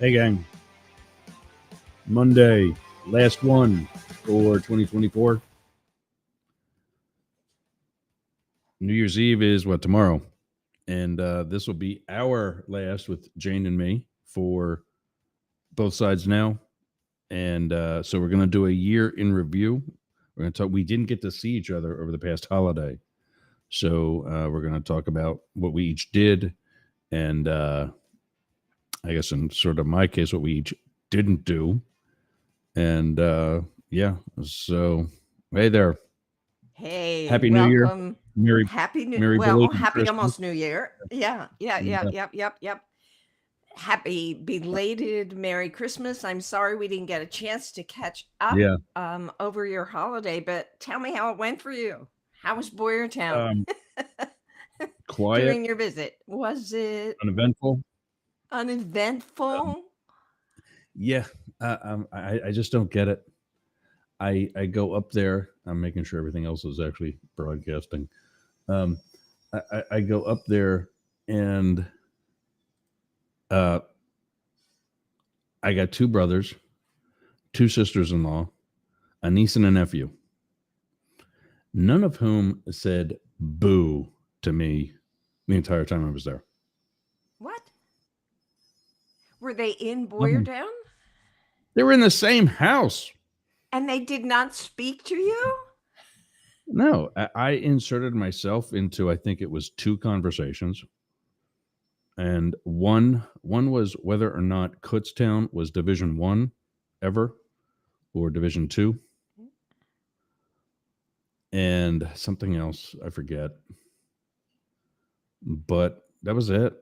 Hey, gang. Monday, last one for 2024. New Year's Eve is what, tomorrow? And this will be our last with Jane and me for both sides now. And so we're going to do a year in review. We're going to talk. We didn't get to see each other over the past holiday. So we're going to talk about what we each did. And I guess in sort of my case, what we each didn't do. And yeah, so hey there. Hey, Happy New Year. welcome. Merry, Happy New Merry well, belated happy Christmas. almost New Year. Yeah, yeah, yeah, Yeah. yep, yep, yep. Happy belated Merry Christmas. I'm sorry we didn't get a chance to catch up Yeah. over your holiday, but tell me how it went for you. How was Boyertown Um, quiet, during your visit? Was it uneventful. Um, uneventful? yeah. I just don't get it. I go up there. I'm making sure everything else is actually broadcasting. Um, I go up there and uh, I got two brothers, two sisters in law, a niece and a nephew, none of whom said boo to me the entire time I was there. What? Were they in Um, Boyertown? They were in the same house. And they did not speak to you? No, I inserted myself into, I think it was two conversations. And one was whether or not Kutztown was Division One ever or Division Two, and something else I forget. But that was it.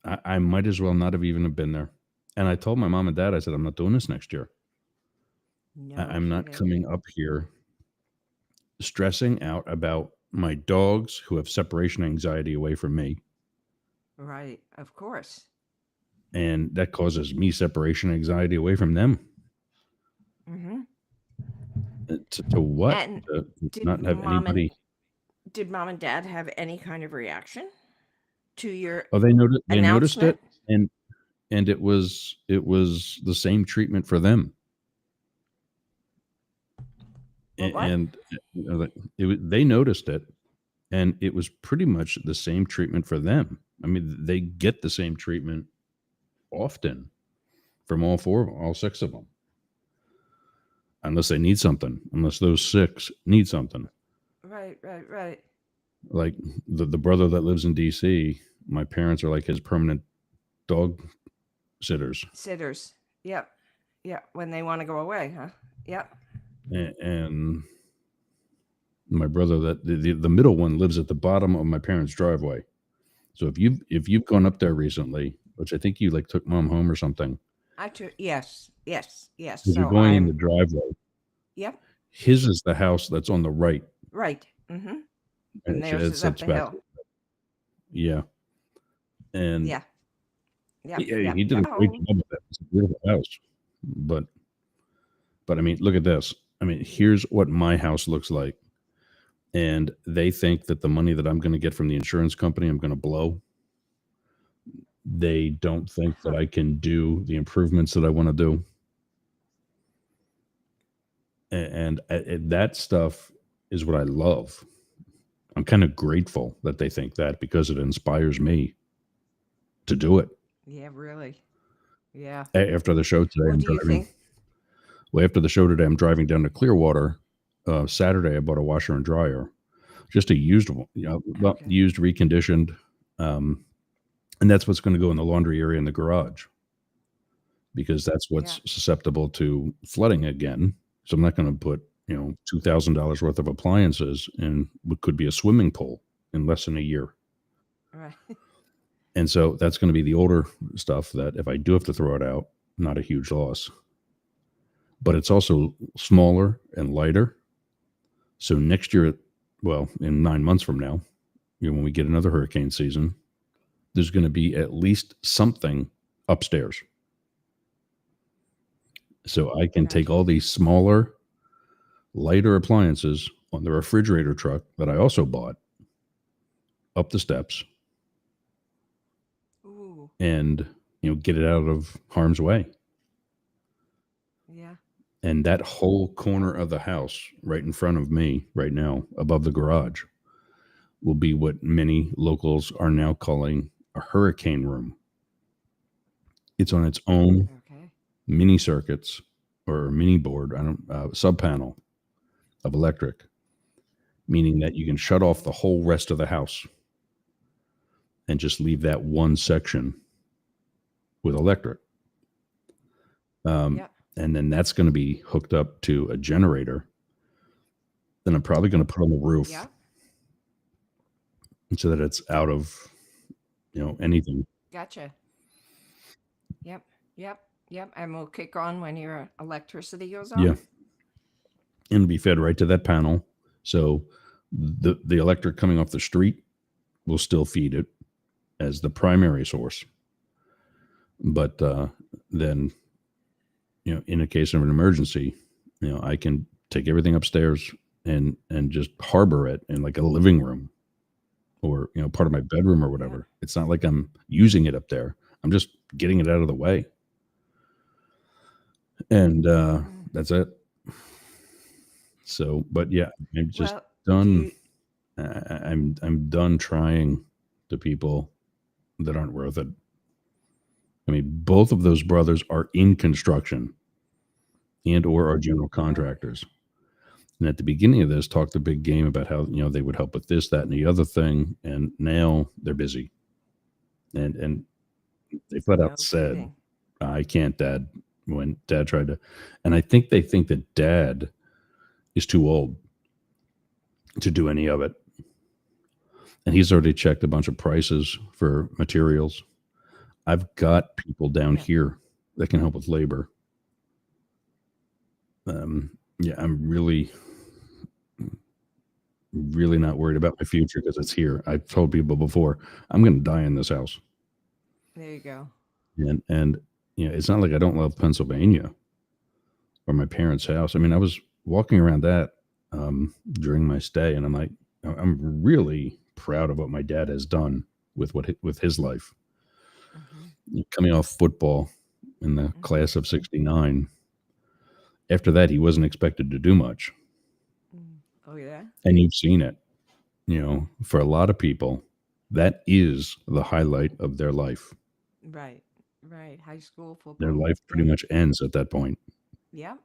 I might as well not have even have been there. And I told my mom and dad, I said, I'm not doing this next year. No I'm not kidding. coming up here stressing out about my dogs who have separation anxiety away from me. Right, of course. And that causes me separation anxiety away from them. Hmm. To what? And To did not have mom and anybody. did mom and dad have any kind of reaction to your Oh, they noticed announcement? it, and it was the same treatment for them. What? And they noticed it, and it was pretty much the same treatment for them. I mean, they get the same treatment often from all six of them, unless they need something, unless those six need something. Right, right, right. Like the brother that lives in DC, my parents are like his permanent dog sitters. Sitters. Yep. Yep. When they want to go away, huh? Yep. And my brother that the middle one lives at the bottom of my parents' driveway. So if you've gone up there recently, which I think you like took mom home or something, Yes, yes, yes. if you're So going in the I'm. driveway, Yep. his is the house that's on the right, Right. Mm-hmm. and And theirs it is up sits the back. hill. Yeah, and Yeah. Yep. he Yep. did a Yep. great Oh. job with that. It's a beautiful house, but I mean, look at this. I mean, here's what my house looks like, and they think that the money that I'm going to get from the insurance company, I'm going to blow. They don't think that Huh. I can do the improvements that I want to do, and that stuff is what I love. I'm kind of grateful that they think that because it inspires me to do it. Yeah. Really. Yeah. After the show today, What I'm do you driving. think? Well, after the show today, I'm driving down to Clearwater. Saturday, I bought a washer and dryer, just a used one, well, Okay. used, reconditioned, um, and that's what's going to go in the laundry area in the garage because that's Yeah. what's susceptible to flooding again. So I'm not going to put $2,000 worth of appliances in what could be a swimming pool in less than a year. Right. And so that's going to be the older stuff that if I do have to throw it out, not a huge loss. But it's also smaller and lighter. So next year, well, in 9 months from now, when we get another hurricane season, there's going to be at least something upstairs. So I can take Gotcha. all these smaller, lighter appliances on the refrigerator truck that I also bought up the steps Ooh. and get it out of harm's way. Yeah. And that whole corner of the house right in front of me right now, above the garage, will be what many locals are now calling a hurricane room. It's on its own Okay. mini circuits or mini board, sub panel of electric, meaning that you can shut off the whole rest of the house and just leave that one section with electric. Yeah. And then that's going to be hooked up to a generator. Then I'm probably going to put on the roof Yeah. so that it's out of anything. Gotcha. Yep. Yep. Yep. And we'll kick on when your electricity goes off. Yeah, and be fed right to that panel. So the electric coming off the street will still feed it as the primary source. But then, in a case of an emergency, I can take everything upstairs and just harbor it in like a living room or part of my bedroom or whatever. Yeah. It's not like I'm using it up there. I'm just getting it out of the way. And that's it. So, but yeah, I'm just done. I'm done trying to people that aren't worth it. I mean, both of those brothers are in construction and or are general contractors. And at the beginning of this, talked a big game about how they would help with this, that, and the other thing, and now they're busy. And they flat out said, "I can't, Dad." When Dad tried to, and I think they think that Dad is too old to do any of it, and he's already checked a bunch of prices for materials. I've got people down here that can help with labor. Yeah, I'm really not worried about my future because it's here. I've told people before, I'm going to die in this house. There you go. And it's not like I don't love Pennsylvania or my parents' house. I mean, I was walking around that during my stay, and I'm like, I'm really proud of what my dad has done with his life. Mm-hmm. Coming off football in the class of '69. After that, he wasn't expected to do much. Oh, yeah? And you've seen it. For a lot of people, that is the highlight of their life. Right. Right. High school football. Their life pretty much ends at that point. Yeah.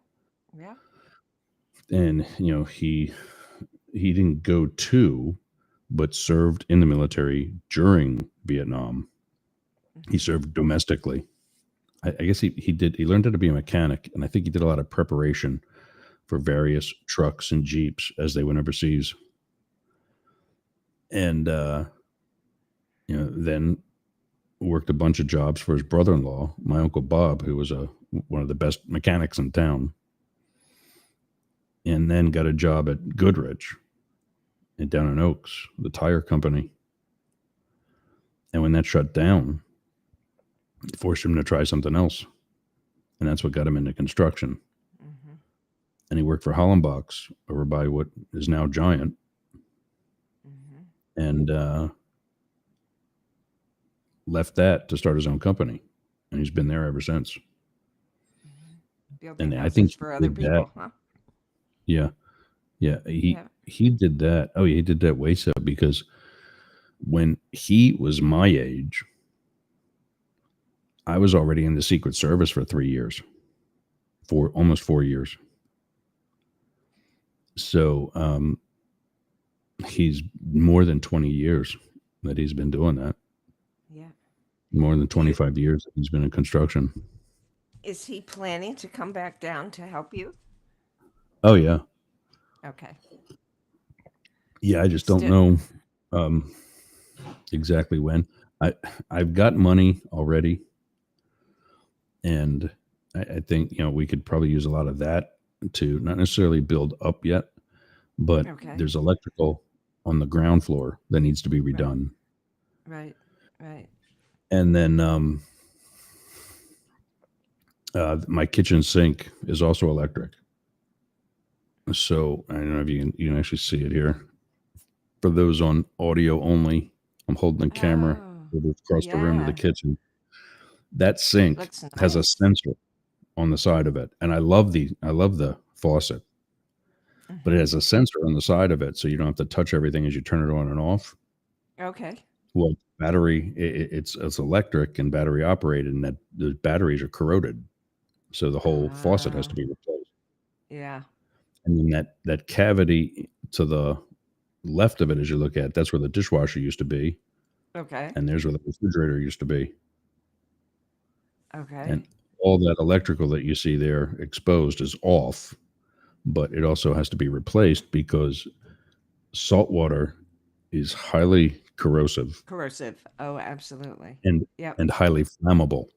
Yeah. And, he didn't go to, but served in the military during Vietnam. Mm-hmm. He served domestically. I guess he learned how to be a mechanic, and I think he did a lot of preparation for various trucks and Jeeps as they went overseas. And, then worked a bunch of jobs for his brother-in-law, my Uncle Bob, who was one of the best mechanics in town. And then got a job at Goodrich down in Oaks, the tire company. And when that shut down, it forced him to try something else. And that's what got him into construction. Mm-hmm. And he worked for Hollenbach's over by what is now Giant. Mm-hmm. And left that to start his own company. And he's been there ever since. Mm-hmm. And I think for other people, huh? Yeah. Yeah. He did that. Oh, yeah, he did that way so because when he was my age, I was already in the Secret Service for 3 years, almost 4 years. So he's more than 20 years that he's been doing that. Yeah. More than 25 years that he's been in construction. Is he planning to come back down to help you? Oh, yeah. Okay. Yeah, I just don't know exactly when. I've got money already. And I think, we could probably use a lot of that to not necessarily build up yet, but there's electrical on the ground floor that needs to be redone. Right. Right. And then my kitchen sink is also electric. So I don't know if you can actually see it here. For those on audio only, I'm holding the camera across the room to the kitchen. That sink Looks has a nice. sensor on the side of it, and I love the faucet, but it Mhm. has a sensor on the side of it, so you don't have to touch everything as you turn it on and off. Okay. Well, battery, it's electric and battery operated, and that the batteries are corroded, so the whole faucet has to Ah, be replaced. yeah. And then that cavity to the left of it, as you look at, that's where the dishwasher used to be, Okay. and there's where the refrigerator used to be, Okay. and all that electrical that you see there exposed is off, but it also has to be replaced because salt water is highly corrosive Corrosive. Oh, absolutely. and Yep. and highly flammable.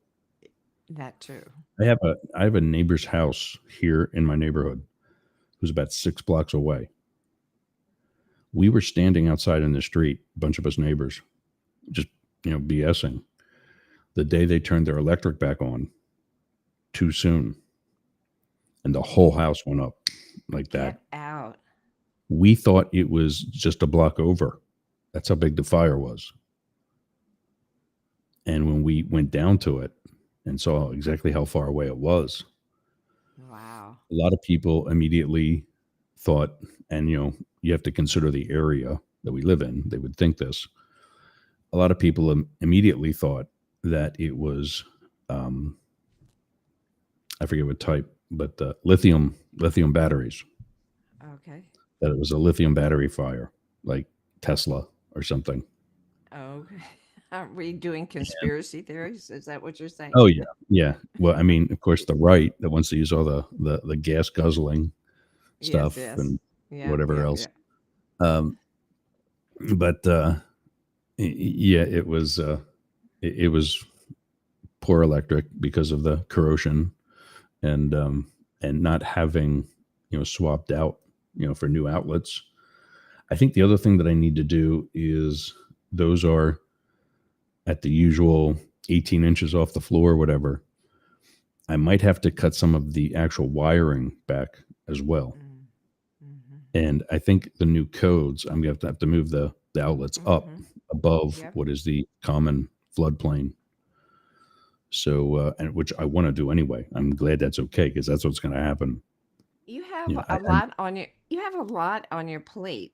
That too. I have a neighbor's house here in my neighborhood who's about 6 blocks away. We were standing outside in the street, a bunch of us neighbors, just BSing. The day they turned their electric back on, too soon, and the whole house went up like that. Get out. We thought it was just a block over. That's how big the fire was. And when we went down to it and saw exactly how far away it was, Wow. a lot of people immediately thought, and you have to consider the area that we live in. They would think this. A lot of people immediately thought that it was, I forget what type, but lithium batteries. Okay. That it was a lithium battery fire, like Tesla or something. Okay. Are we doing conspiracy theories? Is that what you're saying? Oh yeah, yeah. Well, I mean, of course, the right that wants to use all the gas guzzling Yes, stuff yes. and Yep, whatever yep, else. yep. Um, but yeah, it was poor electric because of the corrosion and not having swapped out for new outlets. I think the other thing that I need to do is those are at the usual 18 inches off the floor, whatever. I might have to cut some of the actual wiring back as well. Mm. Mhm. And I think the new codes, I'm going to have to move the outlets up Mhm. above Yep. what is the common floodplain. So, and which I want to do anyway. I'm glad that's okay because that's what's going to happen. You have Yeah. a lot on your plate,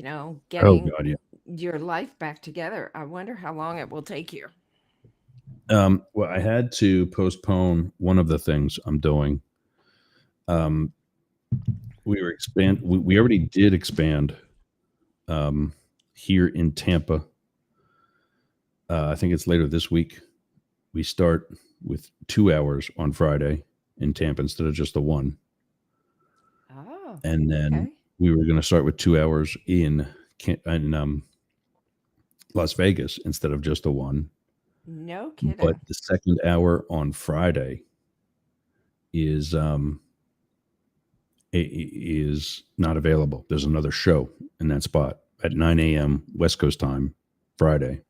Oh getting God, yeah. your life back together. I wonder how long it will take you. Well, I had to postpone one of the things I'm doing. Um, we already did expand um, here in Tampa. I think it's later this week. We start with 2 hours on Friday in Tampa instead of just the one, Oh, and then okay. we were going to start with 2 hours in Las Vegas instead of just the one. No But kidding. the second hour on Friday is is not available. There's another show in that spot at 9 a.m. West Coast time Friday.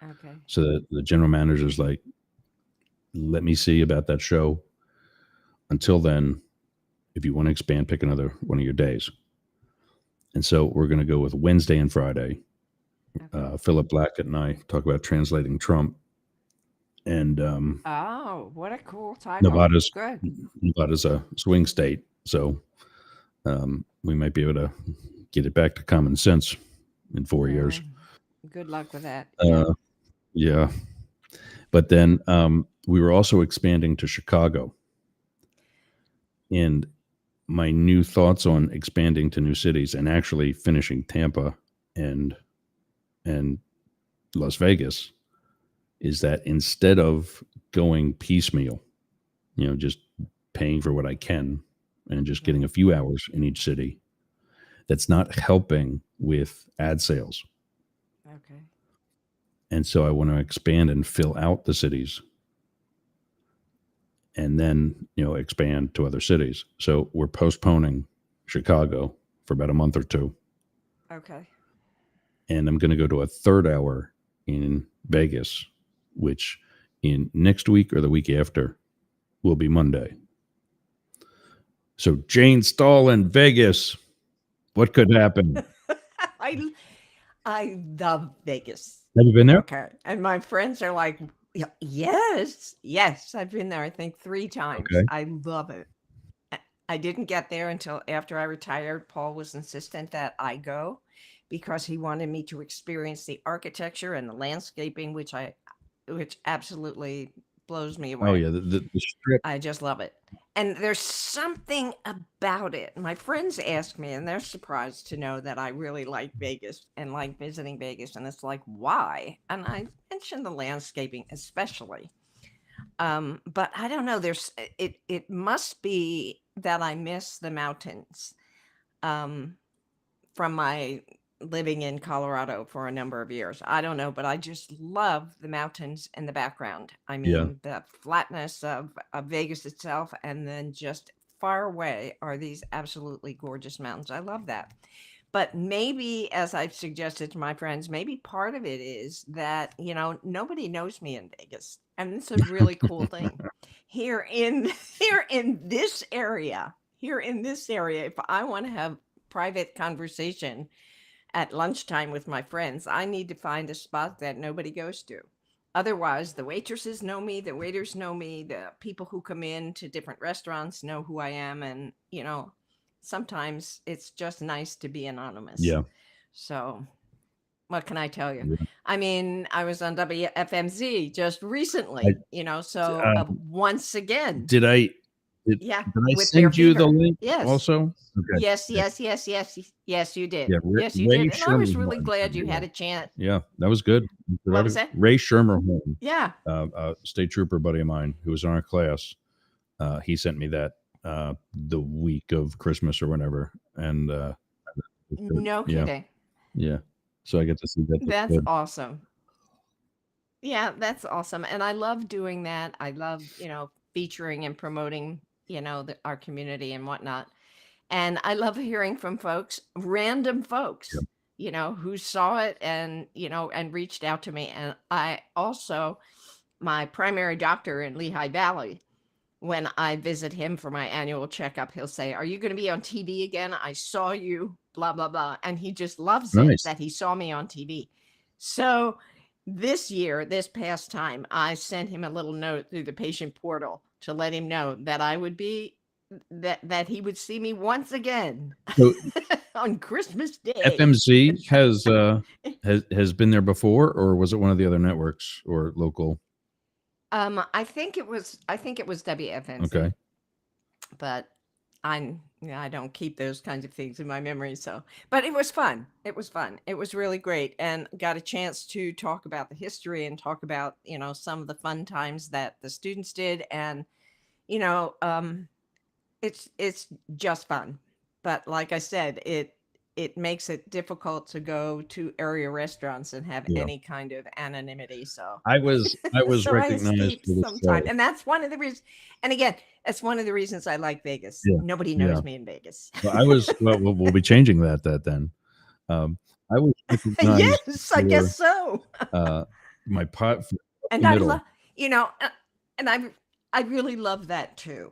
Okay. So the general manager's like, let me see about that show. Until then, if you want to expand, pick another one of your days. And so we're going to go with Wednesday and Friday. Okay. Philip Blackett and I talk about translating Trump. And Oh, what a cool title. Nevada's Good. Nevada's a swing state, so we might be able to get it back to common sense in 4 years. Good luck with that. Yep. Uh, yeah, but then we were also expanding to Chicago, and my new thoughts on expanding to new cities and actually finishing Tampa and and Las Vegas is that instead of going piecemeal, just paying for what I can and just getting Right. a few hours in each city, that's not helping with ad sales. Okay. And so I want to expand and fill out the cities and then, expand to other cities. So we're postponing Chicago for about a month or two. Okay. And I'm going to go to a third hour in Vegas, which in next week or the week after will be Monday. So Jane Stahl in Vegas. What could happen? I I love Vegas. Have you been there? Okay. And my friends are like, Yes, I've been there, I think 3 times. Okay. I love it. I didn't get there until after I retired. Paul was insistent that I go because he wanted me to experience the architecture and the landscaping, which absolutely blows me Oh away. yeah, the strip. I just love it. And there's something about it. My friends ask me, and they're surprised to know that I really like Vegas and like visiting Vegas. And it's like, why? And I mentioned the landscaping, especially. But I don't know. It must be that I miss the mountains um, from my living in Colorado for a number of years. I don't know, but I just love the mountains in the background. I Yeah. mean, the flatness of Vegas itself, and then just far away are these absolutely gorgeous mountains. I love that. But maybe, as I've suggested to my friends, maybe part of it is that, nobody knows me in Vegas. And it's a really cool thing. Here in here in this area, if I want to have private conversation at lunchtime with my friends, I need to find a spot that nobody goes to. Otherwise, the waitresses know me, the waiters know me, the people who come in to different restaurants know who I am. And, sometimes it's just nice to be anonymous. Yeah. So, what can I tell you? Yeah. I mean, I was on WFMZ just I, recently, so once again, did I yeah, did I with their send you the fever. link Yes. also? Okay. Yes, Yeah. yes, yes, yes, yes, you did. Yeah. Yes, you Ray did. And I was really Shermerhorn glad sent you me had that. a chance. Yeah, that was good. What was that? Ray Shermerhorn, Yeah. state trooper buddy of mine who was in our class. He sent me that the week of Christmas or whenever, and it was good. No Yeah, kidding. yeah. So I get to see that. That's That's good. awesome. Yeah, that's awesome. And I love doing that. I love, featuring and promoting, our community and whatnot. And I love hearing from folks, random folks, who saw it and, and reached out to me. And I also, my primary doctor in Lehigh Valley, when I visit him for my annual checkup, he'll say, "Are you going to be on TV again? I saw you, blah, blah, blah." And he just loves it Nice. that he saw me on TV. So this past time, I sent him a little note through the patient portal to let him know that I would be that he would see me once again So on Christmas Day. FMZ has been there before, or was it one of the other networks or local? I think it was WFNZ. Okay. But I don't keep those kinds of things in my memory. So, but it was fun. It was really great, and got a chance to talk about the history and talk about some of the fun times that the students did, and you know, um, it's just fun. But like I said, it makes it difficult to go to area restaurants and have Yeah. any kind of anonymity. So I was so I recognized escaped for the sometime, show. and that's one of the reasons. And again, that's one of the reasons I like Vegas. Yeah, Nobody knows yeah. me in Vegas. Well, I was. Well, we'll be changing that then. I was recognized Yes, I guess so. for my pot for And the I middle. love, and I really love that too.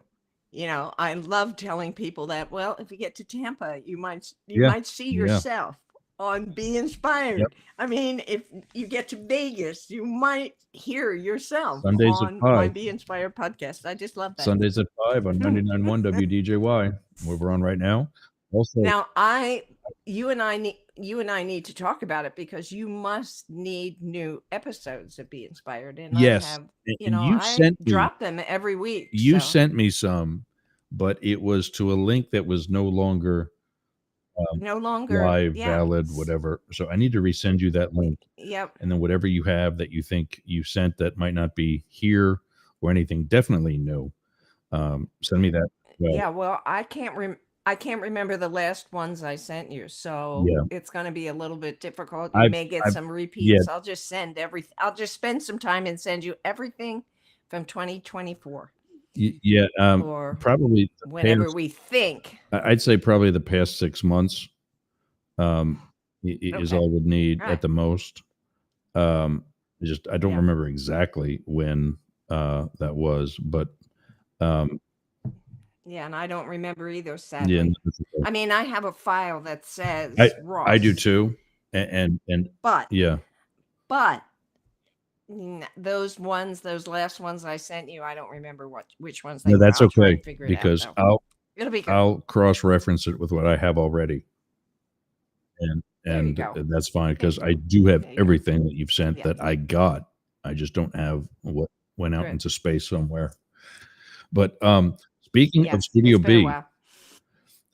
I love telling people that. Well, if you get to Tampa, you might Yeah, see yeah. yourself on Be Inspired. Yep. I mean, if you get to Vegas, you might hear yourself Sundays at on my 5. Be Inspired podcast. I just love that. Sundays at 5 on 99.1 WDJY, where we're on right now. Also, Now, you and I need to talk about it, because you must need new episodes of Be Inspired, and yes, I have, and you I sent me. drop them every week. You so. sent me some, but it was to a link that was no longer No longer live, valid, whatever. So I need to resend you that link. Yep. And then whatever you have that you think you sent that might not be here or anything, definitely no. Send me that. Well, Yeah. Well, I can't remember the last ones I sent you, so yeah. it's going to be a little bit difficult. You I've- may get I've- some yeah. repeats. I'll just send I'll just spend some time and send you everything from 2024, Yeah. or Probably the whenever past- we think. I'd say probably the past 6 months is Okay. all I would need Right. at the most. I don't Yeah. remember exactly when that was, but Yeah, and I don't remember either, yeah, sadly. I mean, I have a file that says Ross. I do too. And But yeah, but Those ones, those last ones I sent you, I don't remember which ones they No, were. that's I'll try okay and figure it out because though. I'll It'll be good. I'll cross reference it with what I have already, and There you and go. that's fine Okay. because I do have There you go. everything that you've sent Yeah. that I got. I just don't have what went out Good. into space somewhere. But speaking of Yes. Studio It's been a B, while.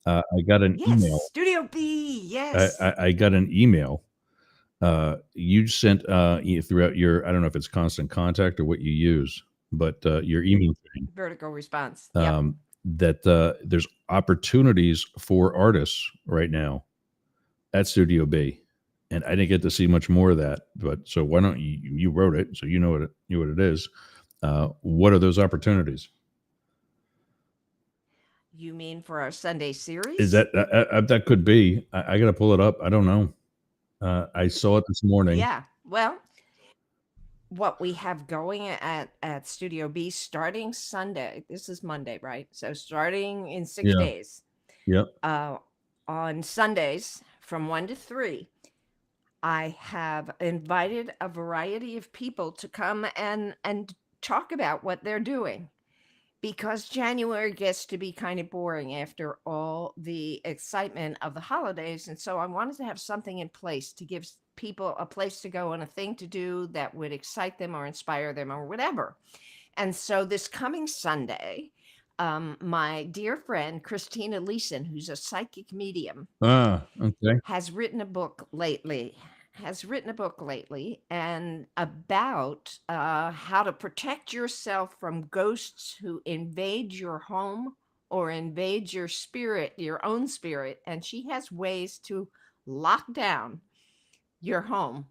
I got an Yes. email. Studio B. Yes. I got an email. You sent throughout your, I don't know if it's Constant Contact or what you use, but your email thing, Vertical response. Yep. that there's opportunities for artists right now at Studio B, and I didn't get to see much more of that. But so why don't you wrote it, so you know what it is. What are those opportunities? You mean for our Sunday Is series? that could be? I got to pull it up. I don't know. I saw it this morning. Yeah. Well, what we have going at Studio B starting Sunday. This is Monday, right? So starting in 6 Yeah. days. Yep. On Sundays from 1 to 3, I have invited a variety of people to come and talk about what they're doing, because January gets to be kind of boring after all the excitement of the holidays. And so I wanted to have something in place to give people a place to go and a thing to do that would excite them or inspire them or whatever. And so this coming Sunday, my dear friend Christina Leeson, who's a psychic medium, Okay. has written a book lately and about how to protect yourself from ghosts who invade your home or invade your spirit, your own spirit. And she has ways to lock down your home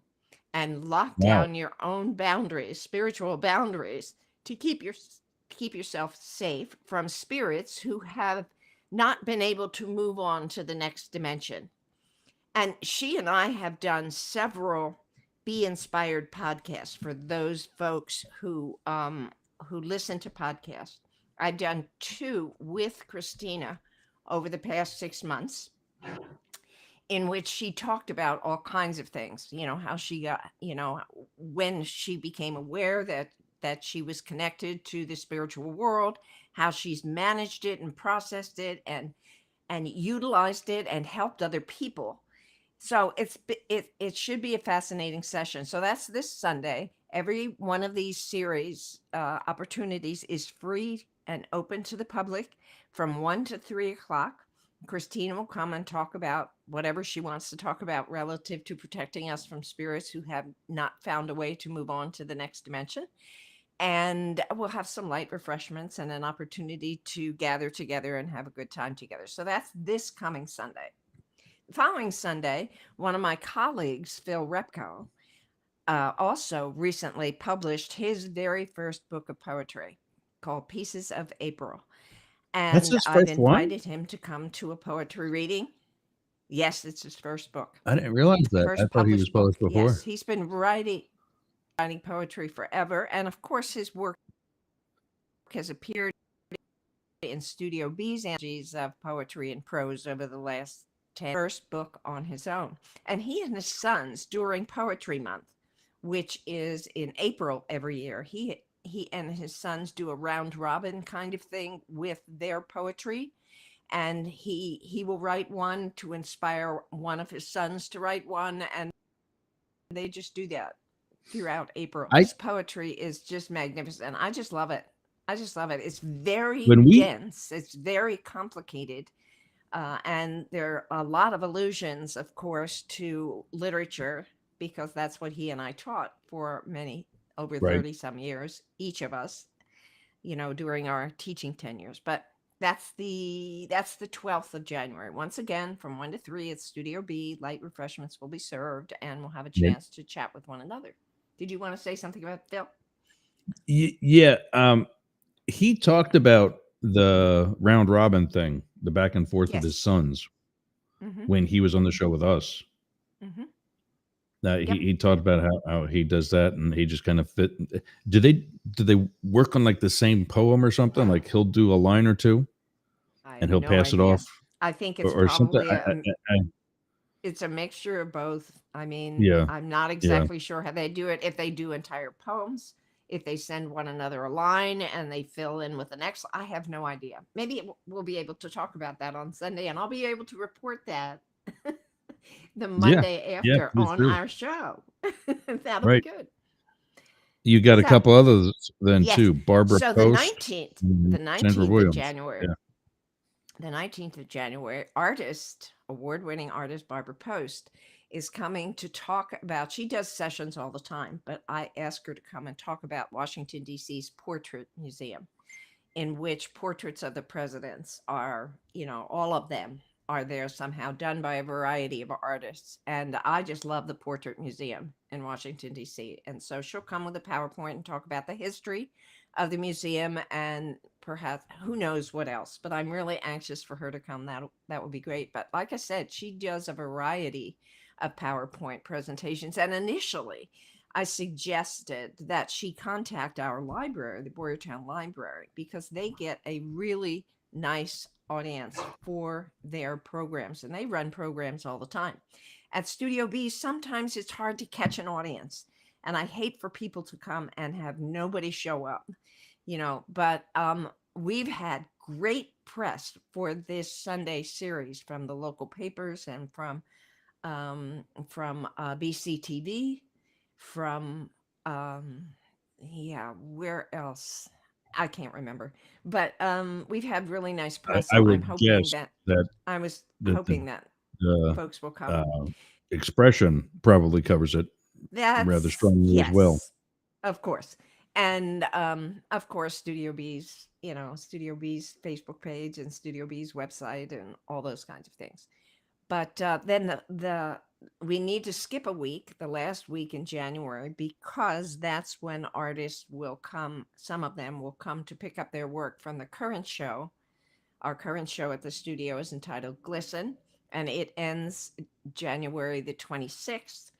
and lock Wow. down your own boundaries, spiritual boundaries, to keep yourself safe from spirits who have not been able to move on to the next dimension. And she and I have done several Be Inspired podcasts for those folks who listen to podcasts. I've done 2 with Christina over the past 6 months, in which she talked about all kinds of things, how she got, when she became aware that she was connected to the spiritual world, how she's managed it and processed it and utilized it and helped other people. So it should be a fascinating session. So that's this Sunday. Every one of these series opportunities is free and open to the public from 1 to 3 o'clock. Christina will come and talk about whatever she wants to talk about relative to protecting us from spirits who have not found a way to move on to the next dimension. And we'll have some light refreshments and an opportunity to gather together and have a good time together. So that's this coming Sunday. The following Sunday, one of my colleagues, Phil Repko, also recently published his very first book of poetry called Pieces of April. That's And his I've first one? invited him to come to a poetry reading. Yes, it's his first book, I didn't realize that. I first thought he was published book. published Yes, before. he's been writing poetry forever. And of course, his work has appeared in Studio B's anthologies of poetry and prose over the last 10. First book on his own. And he and his sons, during Poetry Month, which is in April every year, he and his sons do a round robin kind of thing with their poetry, and he will write one to inspire one of his sons to write one, and they just do that throughout April. I His poetry is just magnificent. I just love it. It's very when we dense. It's very complicated. And there are a lot of allusions, of course, to literature, because that's what he and I taught for over right. 30 some years, each of us, during our teaching tenures. But that's the 12th of January. Once again, from 1 to 3 at Studio B, light refreshments will be served, and we'll have a Yeah. chance to chat with one another. Did you want to say something about Phil? Yeah. He talked about the round robin thing, the back and forth with his Yes. sons Mm-hmm. when he was on the show with us. Mm-hmm. He Yep. he talked about how he does that, and he just kind of fit. Do they work on like the same poem or something? Like he'll do a line or two, I and have he'll no pass it idea. off, I think it's or something. probably a It's a mixture of both. I mean, Yeah, I'm not yeah. exactly sure how they do it. If they do entire poems, if they send one another a line and they fill in with the next, I have no idea. Maybe we'll be able to talk about that on Sunday, and I'll be able to report that the Yeah. Monday Yeah, after please on do. our show. That'll be Right. good. You got a So, couple others then yes. too. Barbara So Post The and Sandra 19th of Williams. January, Yeah. award-winning artist Barbara Post is coming to talk about. She does sessions all the time, but I asked her to come and talk about Washington D.C.'s Portrait Museum, in which portraits of the presidents are, all of them are there somehow, done by a variety of artists. And I just love the Portrait Museum in Washington, D.C. And so she'll come with a PowerPoint and talk about the history of the museum and perhaps who knows what else. But I'm really anxious for her to come. That would be great. But like I said, she does a variety of PowerPoint presentations. And initially, I suggested that she contact our library, the Boyertown Library, because they get a really nice audience for their programs, and they run programs all the time. At Studio B, sometimes it's hard to catch an audience, and I hate for people to come and have nobody show up, but we've had great press for this Sunday series from the local papers and from BCTV, from um, yeah, where else? I can't remember, but we've had really nice press, I so would guess that I was that hoping that the folks will come. uh, expression probably covers it rather That's strongly as well. yes, of course, and of course, Studio B's Facebook page and Studio B's website and all those kinds of things. But then the we need to skip a week, the last week in January, because that's when artists will come. Some of them will come to pick up their work from the current show. Our current show at the studio is entitled Glisten, and it ends January the 26th.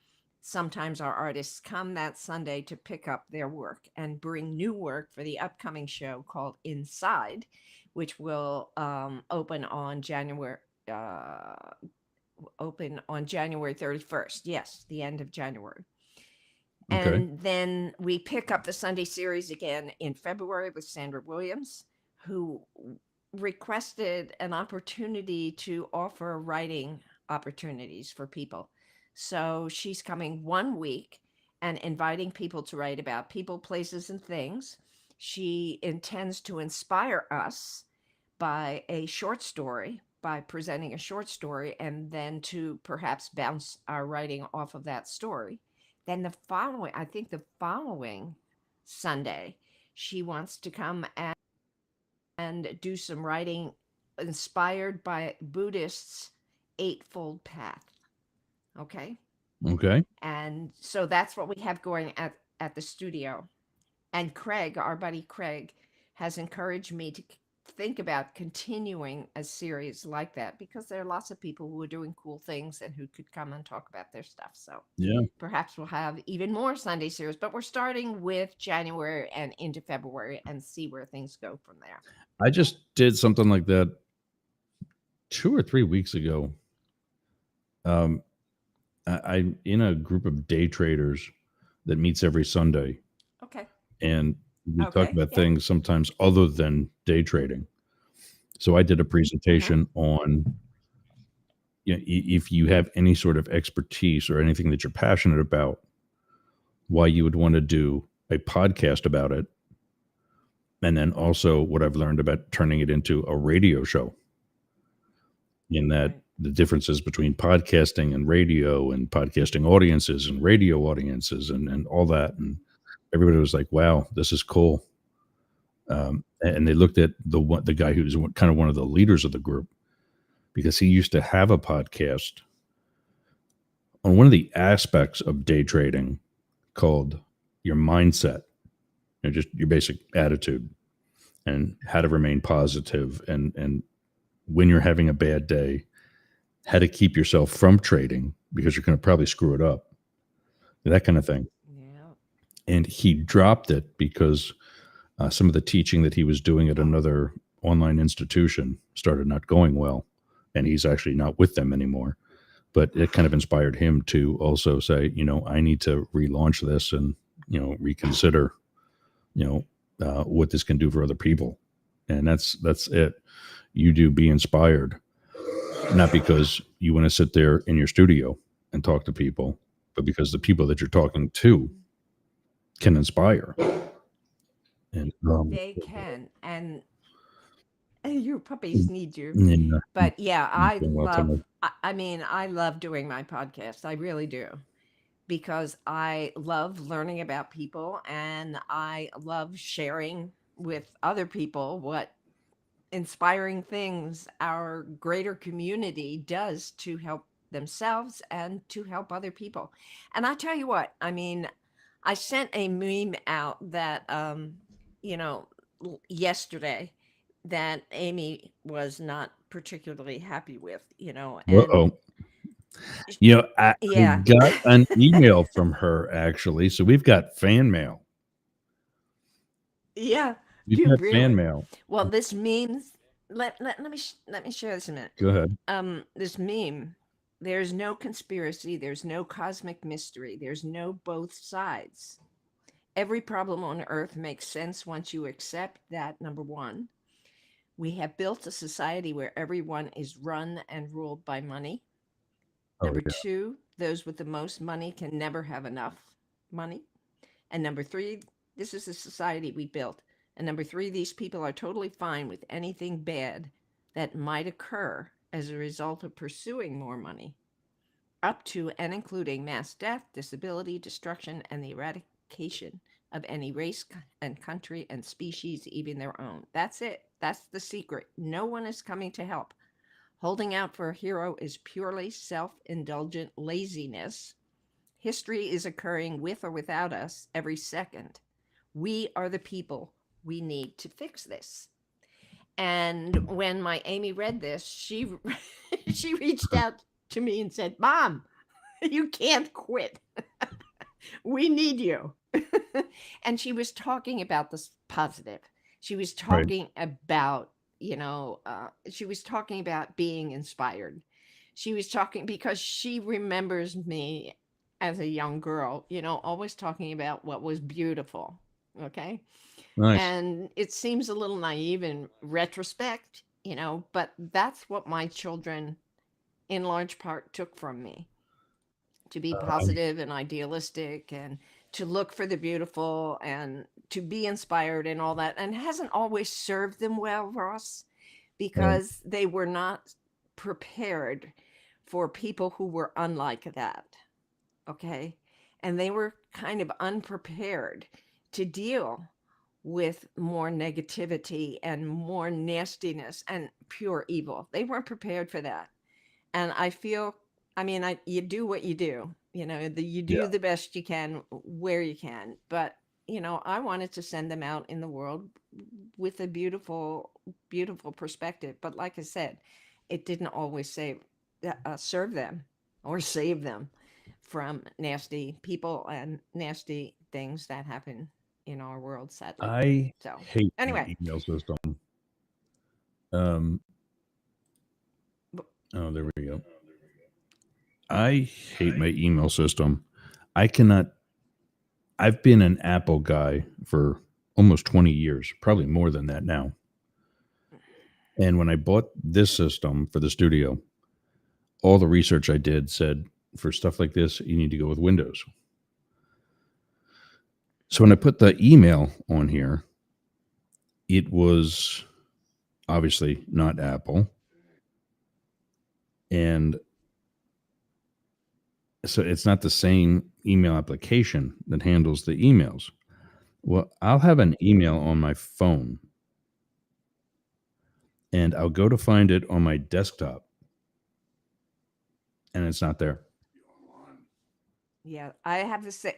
Sometimes our artists come that Sunday to pick up their work and bring new work for the upcoming show called Inside, which will uh, open on January 31st. Yes, the end of January. Okay. And then we pick up the Sunday series again in February with Sandra Williams, who requested an opportunity to offer writing opportunities for people. So she's coming 1 week and inviting people to write about people, places, and things. She intends to inspire us by presenting a short story, and then to perhaps bounce our writing off of that story. Then I think the following Sunday, she wants to come and do some writing inspired by Buddhists' Eightfold Path. Okay. Okay. And so that's what we have going at the studio. And Craig, our buddy Craig, has encouraged me to think about continuing a series like that, because there are lots of people who are doing cool things and who could come and talk about their stuff. So Yeah. perhaps we'll have even more Sunday series, but we're starting with January and into February and see where things go from there. I just did something like that 2 or 3 weeks ago. I'm in a group of day traders that meets every Sunday, Okay. and we talk Okay. about Yeah. things sometimes other than day trading. So I did a presentation on, if you have any sort of expertise or anything that you're passionate about, why you would want to do a podcast about it. And then also what I've learned about turning it into a radio show, in that Right. the differences between podcasting and podcasting audiences and radio audiences and all that. And everybody was like, wow, this is cool. And they looked at the guy who's kind of one of the leaders of the group, because he used to have a podcast on one of the aspects of day trading called your mindset, just your basic attitude and how to remain positive, and when you're having a bad day, how to keep yourself from trading because you're going to probably screw it up, that kind of thing. Yeah. And he dropped it because some of the teaching that he was doing at another online institution started not going well, and he's actually not with them anymore. but it kind of inspired him to also say, I need to relaunch this and, reconsider, what this can do for other people. And that's it. You do be inspired, not because you want to sit there in your studio and talk to people, but because the people that you're talking to can inspire. And They can. And your puppies need you. yeah, But yeah, you're doing well, Tom. I love doing my podcast. I really do. Because I love learning about people and I love sharing with other people what inspiring things our greater community does to help themselves and to help other people. And I tell you what, I mean, I sent a meme out that you know yesterday that Amy was not particularly happy with, and Uh-oh. I yeah. got an email from her actually. So we've got fan mail. Yeah, We've you got fan really? mail. Well, this memes let me share this a minute. Go ahead. This meme, there's no conspiracy, there's no cosmic mystery, there's no both sides. Every problem on earth makes sense once you accept that, number one. We have built a society where everyone is run and ruled by money. Oh, Number yeah. two, those with the most money can never have enough money. And number three, this is the society we built. And number three, these people are totally fine with anything bad that might occur as a result of pursuing more money, up to and including mass death, disability, destruction, and the eradication of any race and country and species, even their own. That's it. That's the secret. No one is coming to help. Holding out for a hero is purely self indulgent laziness. History is occurring with or without us every second. We are the people. We need to fix this. And when my Amy read this, she she reached out to me and said, "Mom, you can't quit. We need you." And she was talking about this positive. She was Right. talking about, she was talking about being inspired. She was talking because she remembers me as a young girl, always talking about what was beautiful. Okay. Nice. And it seems a little naive in retrospect, but that's what my children in large part took from me, to be I'm positive and idealistic and to look for the beautiful and to be inspired and all that. And hasn't always served them well, Ross, right. because they were not prepared for people who were unlike that. Okay. And they were kind of unprepared to deal with more negativity and more nastiness and pure evil. They weren't prepared for that. And I feel, I mean, you do what you do, you Yeah. do the best you can where you can. But, I wanted to send them out in the world with a beautiful, beautiful perspective. But like I said, it didn't always serve them or save them from nasty people and nasty things that happen in our world, sadly. I So, hate my anyway, email system. Um, b- oh, there we go. I hate my email system. I cannot. I've been an Apple guy for almost 20 years, probably more than that now. And when I bought this system for the studio, all the research I did said for stuff like this, you need to go with Windows. So when I put the email on here, it was obviously not Apple. And so it's not the same email application that handles the emails. Well, I'll have an email on my phone and I'll go to find it on my desktop and it's not there. yeah, I have the same.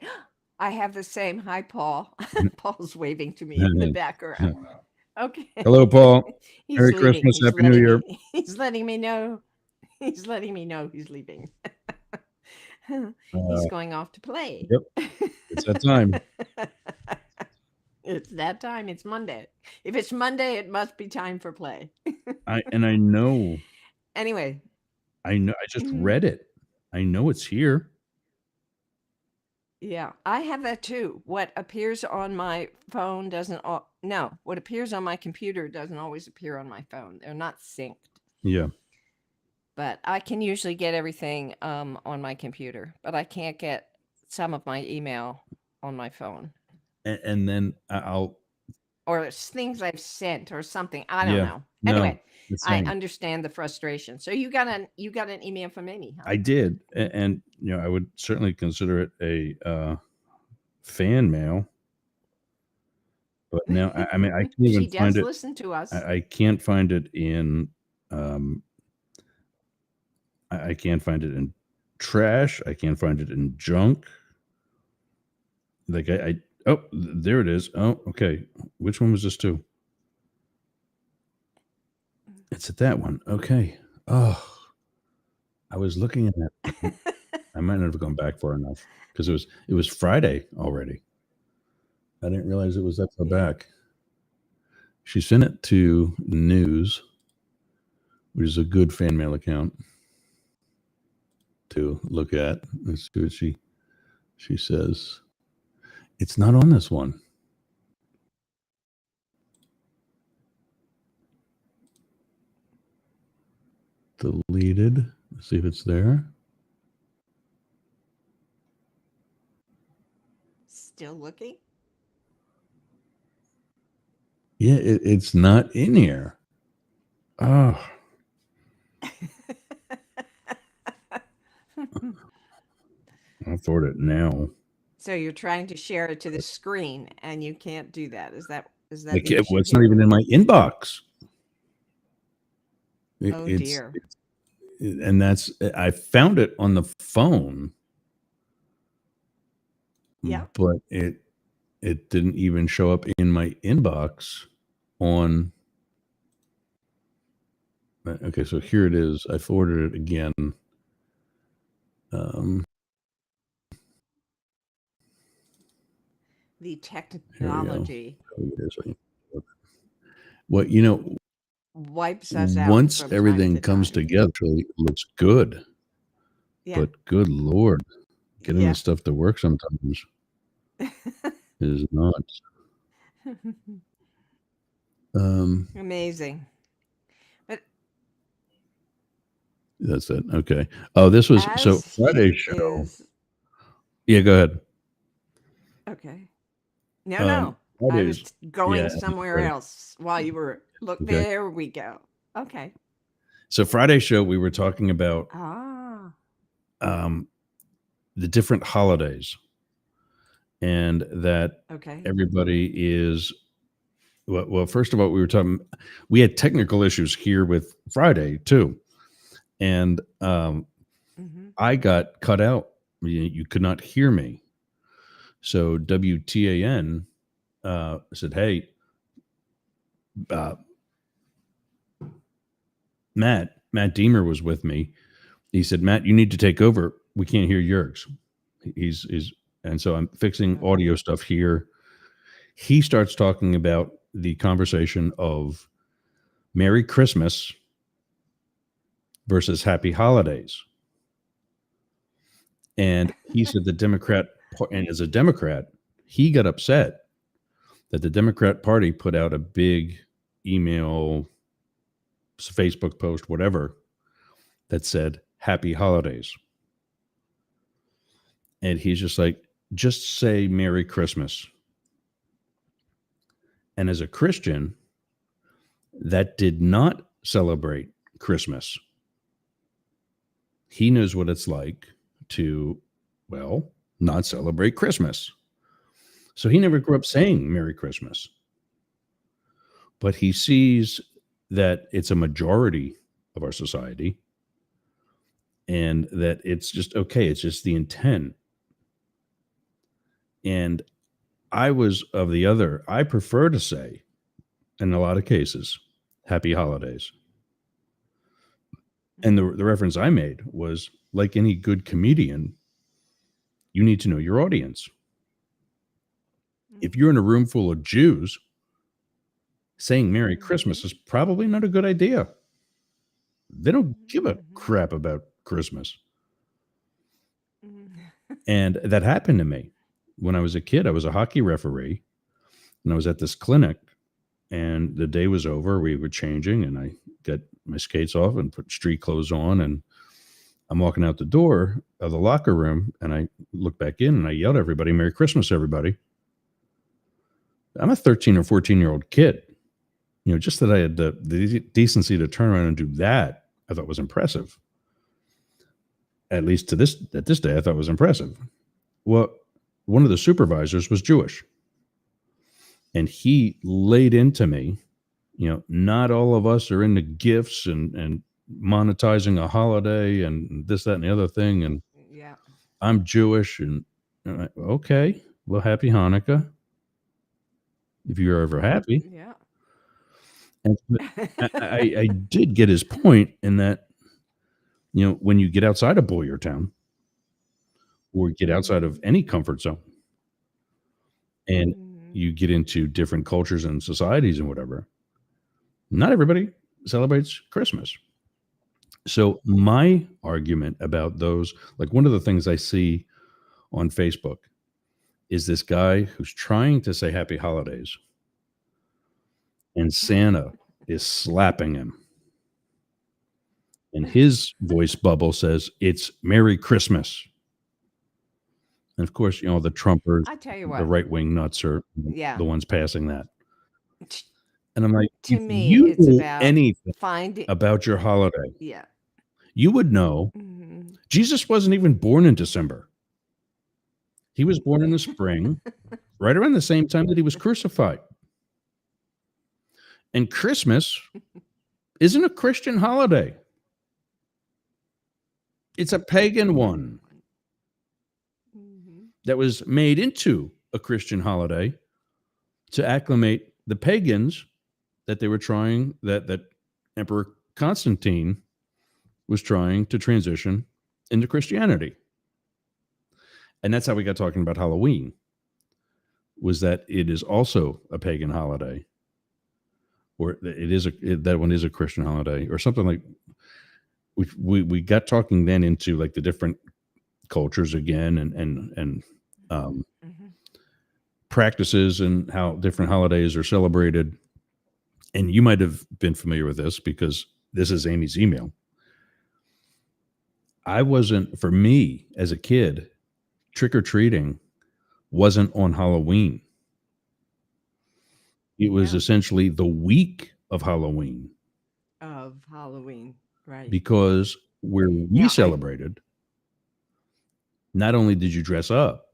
I have the same. Hi, Paul. Paul's waving to me in the background. Okay. Hello, Paul. He's Merry leaving. Christmas. Happy New Year. He's letting me know. He's letting me know he's leaving. He's Uh, going off to play. yep. It's that time. It's that time. It's Monday. If it's Monday, it must be time for play. I know. Anyway, I know. I just read it. I know it's here. Yeah, I have that too. What appears on my phone doesn't no, what appears on my computer doesn't always appear on my phone. They're not synced. Yeah. But I can usually get everything on my computer, but I can't get some of my email on my phone. And then I'll Or it's things I've sent or something. I don't yeah. know. No, Anyway, the I same. understand the frustration. So you got an email from Amy, huh? I did, and I would certainly consider it a fan mail. But now, I mean, I can't She even find does it. listen to us. I can't find it in. I can't find it in trash. I can't find it in junk. Like oh, there it is. Oh, okay. Which one was this to? It's at that one. Okay. Oh, I was looking at that. I might not have gone back far enough because it was Friday already. I didn't realize it was that far back. She sent it to News, which is a good fan mail account to look at. Let's see what she says. It's not on this one. Deleted. Let's see if it's there. Still looking? Yeah, it's not in here. Oh. I'll forward it now. So you're trying to share it to the screen and you can't do that. Is that the Well, issue it's not here? even in my inbox. Oh dear. And that's I found it on the phone. Yeah. But it didn't even show up in my inbox on. Okay, so here it is. I forwarded it again. The technology well, wipes us out. once from everything time to comes time. together, it looks good. Yeah. But good Lord, getting Yeah. this stuff to work sometimes is not. Amazing. But That's it. Okay. Oh, this was so as Friday he show. is Yeah, go ahead. okay. No. I Fridays. was going Yeah, somewhere right. else while you were Okay. there we go. Okay. So Friday show, we were talking about the different holidays, and that Okay. everybody is well. First of all, we had technical issues here with Friday too, and I got cut out. You could not hear me. So WTAN said, "Hey, Matt Deemer was with me. He said, Matt, you need to take over. We can't hear Yergs. He's and so I'm fixing audio stuff here. He starts talking about the conversation of Merry Christmas versus Happy Holidays. And he said and as a Democrat, he got upset that the Democrat Party put out a big email, Facebook post, whatever, that said Happy Holidays. And he's just like, just say Merry Christmas. And as a Christian, that did not celebrate Christmas. He knows what it's like to, well, not celebrate Christmas. So he never grew up saying Merry Christmas. But he sees that it's a majority of our society and that it's just okay. It's just the intent. And I was of the other. I prefer to say, in a lot of cases, Happy Holidays. And the reference I made was, like any good comedian, you need to know your audience. If you're in a room full of Jews, saying Merry Christmas is probably not a good idea. They don't give a crap about Christmas. And that happened to me when I was a kid. I was a hockey referee, and I was at this clinic, and the day was over. We were changing, and I got my skates off and put street clothes on, and I'm walking out the door of the locker room, and I look back in, and I yelled at everybody, "Merry Christmas, everybody." I'm a 13 or 14-year-old kid. Just that I had the decency to turn around and do that, I thought was impressive. At least at this day, I thought was impressive. Well, one of the supervisors was Jewish, and he laid into me, not all of us are into gifts and monetizing a holiday and this, that, and the other thing. And Yeah. I'm Jewish, and okay, well, happy Hanukkah, if you're ever happy. Yeah. And I did get his point in that, when you get outside of Boyertown or get outside of any comfort zone and Mhm. you get into different cultures and societies and whatever, not everybody celebrates Christmas. So my argument about those, like one of the things I see on Facebook is this guy who's trying to say happy holidays and Santa is slapping him. And his voice bubble says, "It's Merry Christmas." And of course, the Trumpers, I tell you the what. right-wing nuts are Yeah. the ones passing that. T- And I'm like, To if me, you it's knew about anything finding. about your holiday, Yeah. you would know Mhm. Jesus wasn't even born in December. He was born in the spring, right around the same time that he was crucified. And Christmas isn't a Christian holiday. It's a pagan one Mhm. that was made into a Christian holiday to acclimate the pagans that they were trying that Emperor Constantine was trying to transition into Christianity. And that's how we got talking about Halloween, was that it is also a pagan holiday, or that one is a Christian holiday, or something like. We got talking then into like the different cultures again, and Mhm. practices and how different holidays are celebrated. And you might have been familiar with this because this is Amy's email. For me as a kid, trick or treating wasn't on Halloween. It was Yeah. essentially the week of Halloween, Of Halloween. Right. because where we Now, celebrated, not only did you dress up,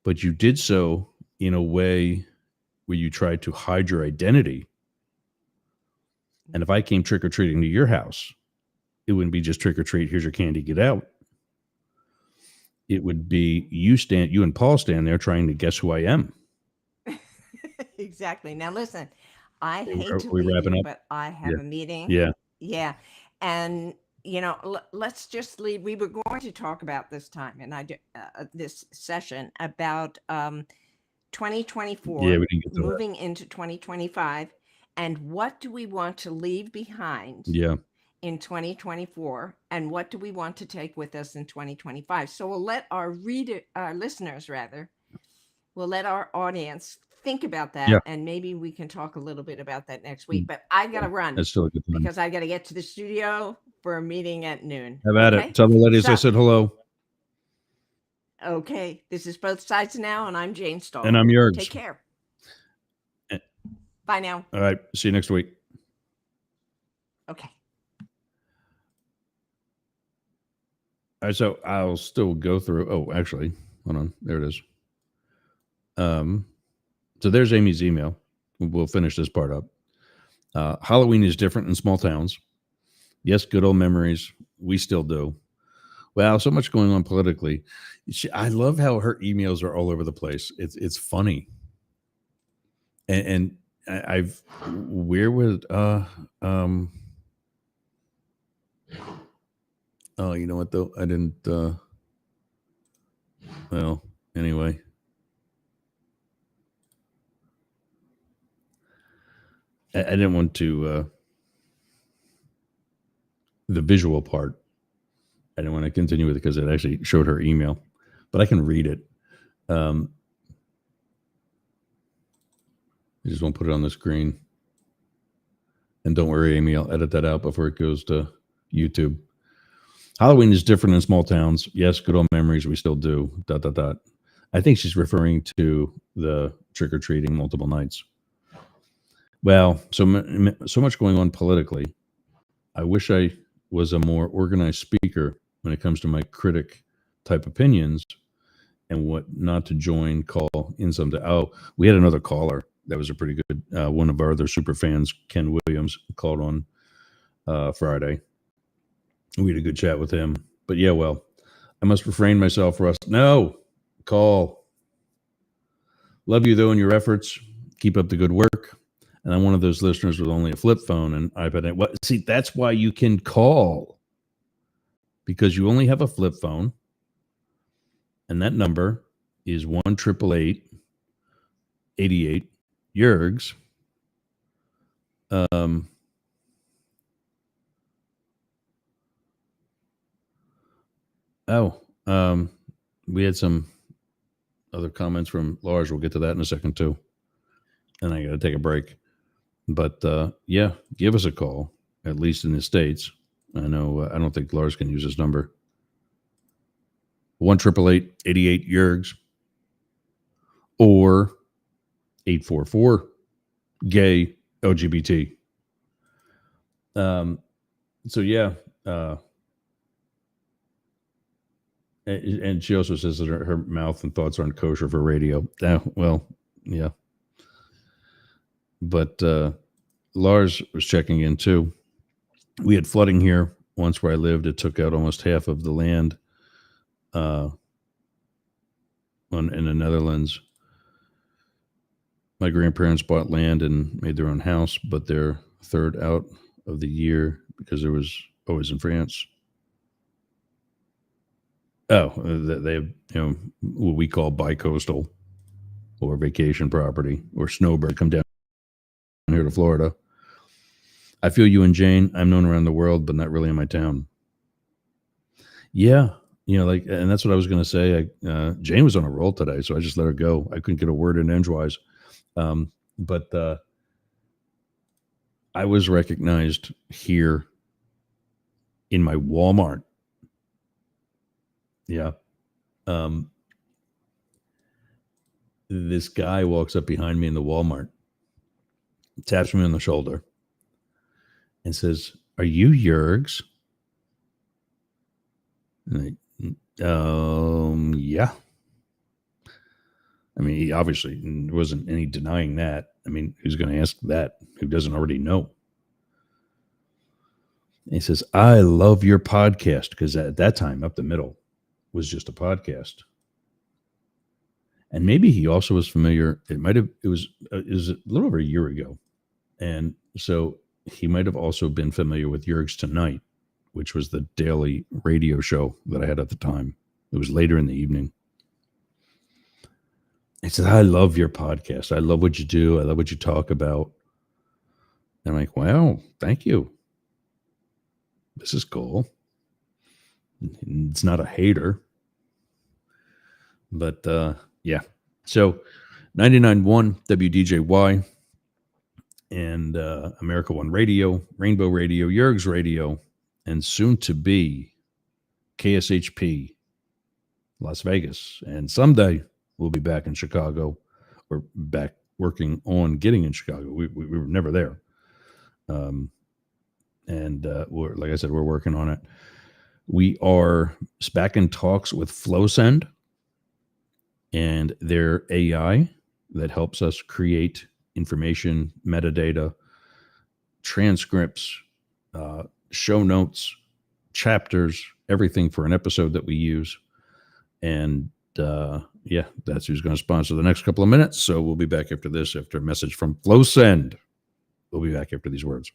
but you did so in a way where you tried to hide your identity. And if I came trick or treating to your house, it wouldn't be just trick or treat, here's your candy, get out. It would be you and Paul stand there trying to guess who I am. exactly. Now, listen, I hate Are to we leave wrapping you, up? but I Yeah. have a meeting. Yeah. Yeah. And, let's just leave. We were going to talk about this time, and this session about Yeah. 2024 We didn't get to that. moving into 2025, and what do we want to leave behind Yeah. in 2024, and what do we want to take with us in 2025? So we'll let our listeners rather, we'll let our audience think about Yeah. that, and maybe we can talk a little bit about that next week. But I got to run That's still a good time. because I got to get to the studio for a meeting at noon. Have at Okay. it. Tell the ladies I So, said hello. okay. This is Both Sides Now, and I'm Jane Stahl. And I'm yours. Take care. Eh, Bye now. All right. See you next week. Okay. All right. So I'll still go through. Oh, actually, hold on. There it is. So there's Amy's email. We'll finish this part up. Halloween is different in small towns. Yes, good old memories. We still do. Wow, so much going on politically. I love how her emails are all over the place. It's funny. And I've where would um oh, you know what though? I didn't well, anyway. I didn't want to the visual part I didn't want to continue with it because it actually showed her email, but I can read it. I just won't put it on the screen. And don't worry, Amy, I'll edit that out before it goes to YouTube. Halloween is different in small towns. Yes, good old memories. We still do. ... I think she's referring to the trick-or-treating multiple nights. Well, so much going on politically. I wish I was a more organized speaker when it comes to my critic type opinions and what not to join, call in someday. Oh, we had another caller. That was a pretty good, one of our other super fans, Ken Williams, called on Friday. We had a good chat with him. But yeah, well, I must refrain myself, Russ. No, call. Love you, though, in your efforts. Keep up the good work. And I'm one of those listeners with only a flip phone and iPad. What? See, that's why you can call. Because you only have a flip phone. And that number is 1-888-88 Yergs. We had some other comments from Lars. We'll get to that in a second too. And I got to take a break. But yeah, give us a call, at least in the States. I know I don't think Lars can use his number. 1-888-88 Yergs or 844 gay LGBT. So yeah, and she also says that her mouth and thoughts aren't kosher for radio. Well, yeah. But Lars was checking in too. We had flooding here once where I lived. It took out almost half of the land in the Netherlands. My grandparents bought land and made their own house, but they're third out of the year because there was always in France. Oh, they have, what we call bicoastal or vacation property or snowbird come down here to Florida. I feel you and Jane. I'm known around the world, but not really in my town. Yeah. And that's what I was going to say. Jane was on a roll today, so I just let her go. I couldn't get a word in edgewise. But I was recognized here in my Walmart. Yeah. This guy walks up behind me in the Walmart, taps me on the shoulder, and says, "Are you Yergs?" And yeah. I mean, he obviously there wasn't any denying that. I mean, who's going to ask that? Who doesn't already know? And he says, "I love your podcast," because at that time, Up the Middle was just a podcast. And maybe he also was familiar. It was a little over a year ago. And so he might have also been familiar with Yergs Tonight, which was the daily radio show that I had at the time. It was later in the evening. He said, "I love your podcast. I love what you do. I love what you talk about." And I'm like, "Wow, thank you. This is cool." It's not a hater. But yeah. So 99.1 WDJY and America One Radio, Rainbow Radio, Yergs Radio, and soon to be KSHP, Las Vegas. And someday we'll be back in Chicago, or back working on getting in Chicago. We were never there. And like I said, we're working on it. We are back in talks with FlowSend and their AI that helps us create information, metadata, transcripts, show notes, chapters, everything for an episode that we use. And yeah, that's who's going to sponsor the next couple of minutes. So we'll be back after this, after a message from FlowSend. We'll be back after these words.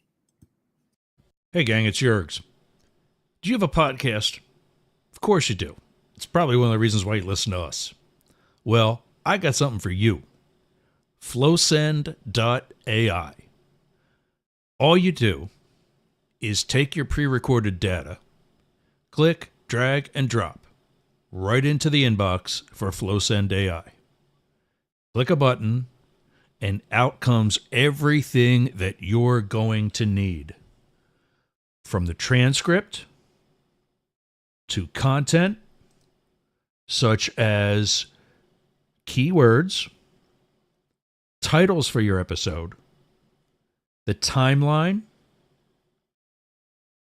Hey, gang, it's Yergs. Do you have a podcast? Of course you do. It's probably one of the reasons why you listen to us. Well, I got something for you. FlowSend.ai. All you do is take your pre-recorded data, click, drag and drop right into the inbox for FlowSend AI. Click a button, and out comes everything that you're going to need. From the transcript to content, such as keywords, titles for your episode, the timeline,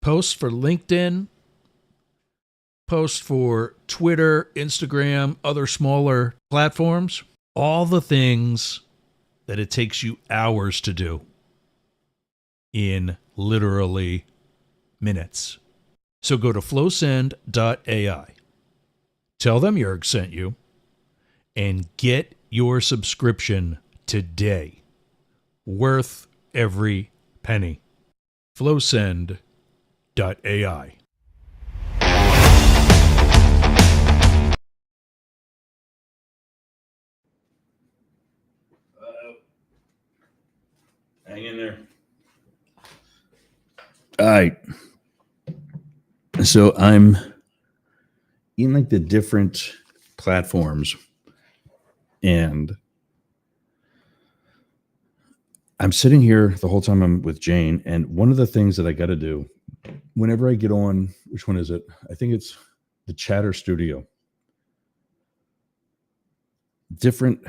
posts for LinkedIn, posts for Twitter, Instagram, other smaller platforms, all the things that it takes you hours to do in literally minutes. So go to flowsend.ai. Tell them Jurg sent you and get your subscription today. Worth every penny. Flowsend.ai. Hang in there. All right. So I'm in like the different platforms, and I'm sitting here the whole time I'm with Jane. And one of the things that I got to do whenever I get on, which one is it? I think it's the Chatter Studio. Different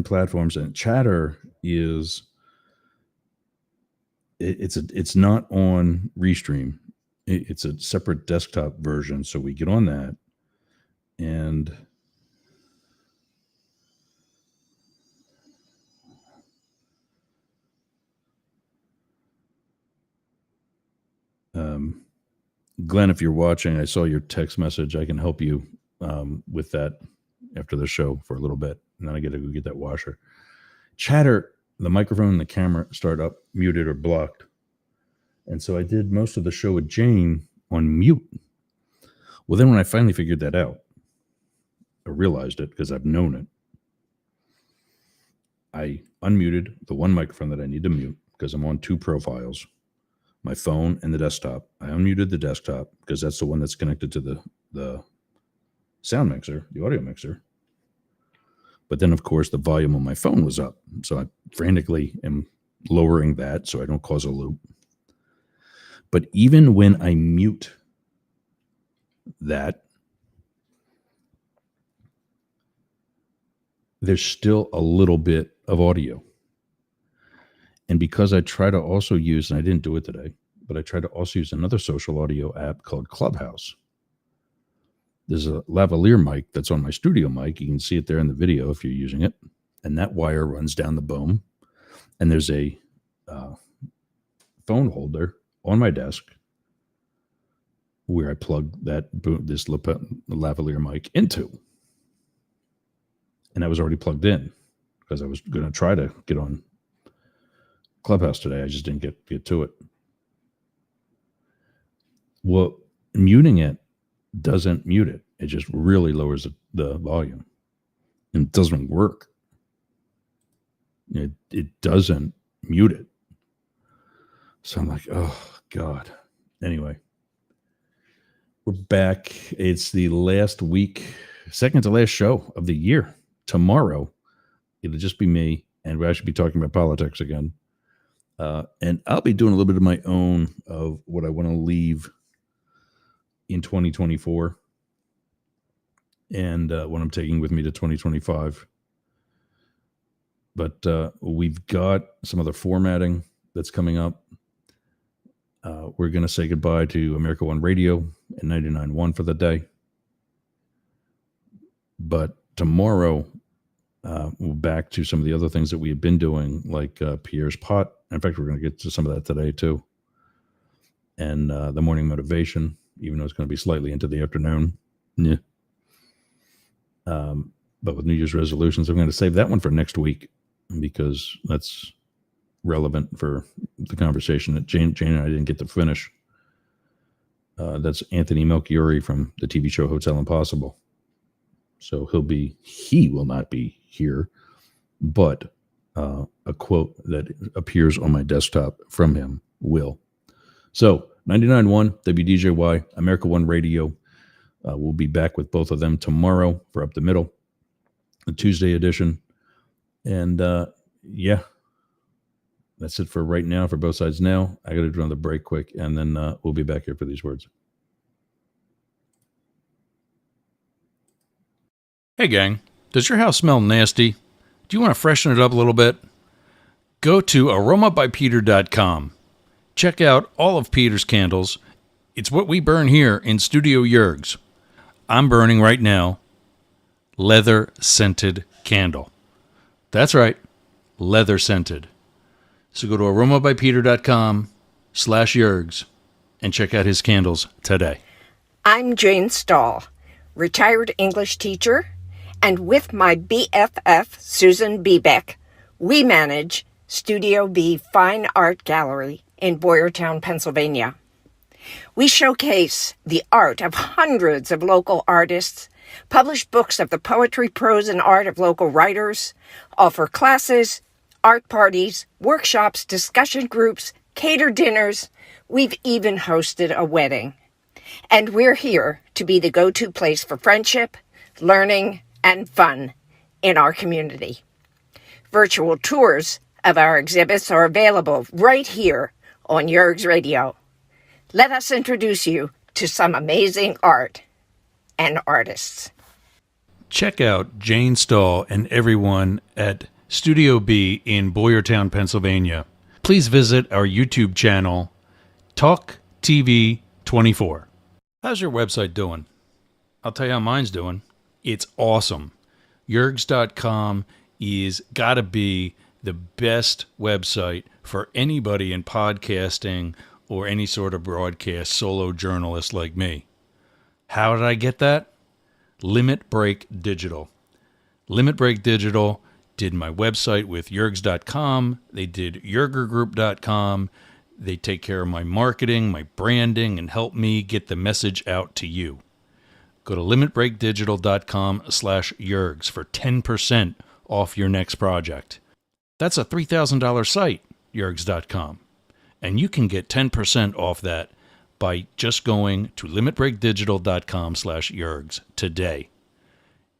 platforms, and Chatter is it's not on Restream. It's a separate desktop version. So we get on that, and Glenn, if you're watching, I saw your text message. I can help you with that after the show for a little bit, and then I got to go get that washer. Chatter, the microphone and the camera start up muted or blocked, and so I did most of the show with Jane on mute. Well, then when I finally figured that out, I realized it because I've known it. I unmuted the one microphone that I need to mute because I'm on two profiles, my phone and the desktop. I unmuted the desktop because that's the one that's connected to the sound mixer, the audio mixer. But then, of course, the volume on my phone was up. So I frantically am lowering that so I don't cause a loop. But even when I mute that, there's still a little bit of audio. And because I try to also use, and I didn't do it today, but I try to also use another social audio app called Clubhouse. There's a lavalier mic that's on my studio mic. You can see it there in the video if you're using it. And that wire runs down the boom. And there's a phone holder on my desk where I plug this lavalier mic into. And I was already plugged in because I was going to try to get on Clubhouse today. I just didn't get to it. Well, muting it doesn't mute it. It just really lowers the volume. And it doesn't work. It doesn't mute it. So I'm like, oh, God. Anyway, we're back. It's the last week, second to last show of the year. Tomorrow, it'll just be me, and we'll actually be talking about politics again. And I'll be doing a little bit of my own of what I want to leave in 2024 and what I'm taking with me to 2025. But we've got some other formatting that's coming up. We're going to say goodbye to America One Radio and 99.1 for the day. But tomorrow, we're back to some of the other things that we have been doing, like Pierre's Pot. In fact, we're going to get to some of that today, too. And the morning motivation, even though it's going to be slightly into the afternoon. Yeah. But with New Year's resolutions, I'm going to save that one for next week because that's relevant for the conversation that Jane and I didn't get to finish. That's Anthony Melchiori from the TV show Hotel Impossible. So he will not be here, but a quote that appears on my desktop from him will. So 99.1 WDJY, America One Radio. We'll be back with both of them tomorrow for Up the Middle, the Tuesday edition. And yeah, that's it for right now for Both Sides Now. I got to do another break quick, and then we'll be back here for these words. Hey, gang. Does your house smell nasty? Do you want to freshen it up a little bit? Go to aromabypeter.com. Check out all of Peter's candles. It's what we burn here in Studio Yergs. I'm burning right now leather scented candle. That's right, leather scented. So go to aromabypeter.com/Yergs and check out his candles today. I'm Jane Stahl, retired English teacher, and with my BFF, Susan Bebeck, we manage Studio B Fine Art Gallery in Boyertown, Pennsylvania. We showcase the art of hundreds of local artists, publish books of the poetry, prose, and art of local writers, offer classes, art parties, workshops, discussion groups, cater dinners. We've even hosted a wedding. And we're here to be the go-to place for friendship, learning, and fun in our community. Virtual tours of our exhibits are available right here on Yergs Radio. Let us introduce you to some amazing art and artists. Check out Jane Stahl and everyone at Studio B in Boyertown, Pennsylvania. Please visit our YouTube channel, Talk TV 24. How's your website doing? I'll tell you how mine's doing. It's awesome. Yergs.com is gotta be the best website for anybody in podcasting or any sort of broadcast solo journalist like me. How did I get that? Limit Break Digital. Limit Break Digital did my website with Yergs.com. They did YergerGroup.com. They take care of my marketing, my branding, and help me get the message out to you. Go to limitbreakdigital.com/Yergs for 10% off your next project. That's a $3,000 site, Yergs.com. And you can get 10% off that by just going to limitbreakdigital.com/Yergs today.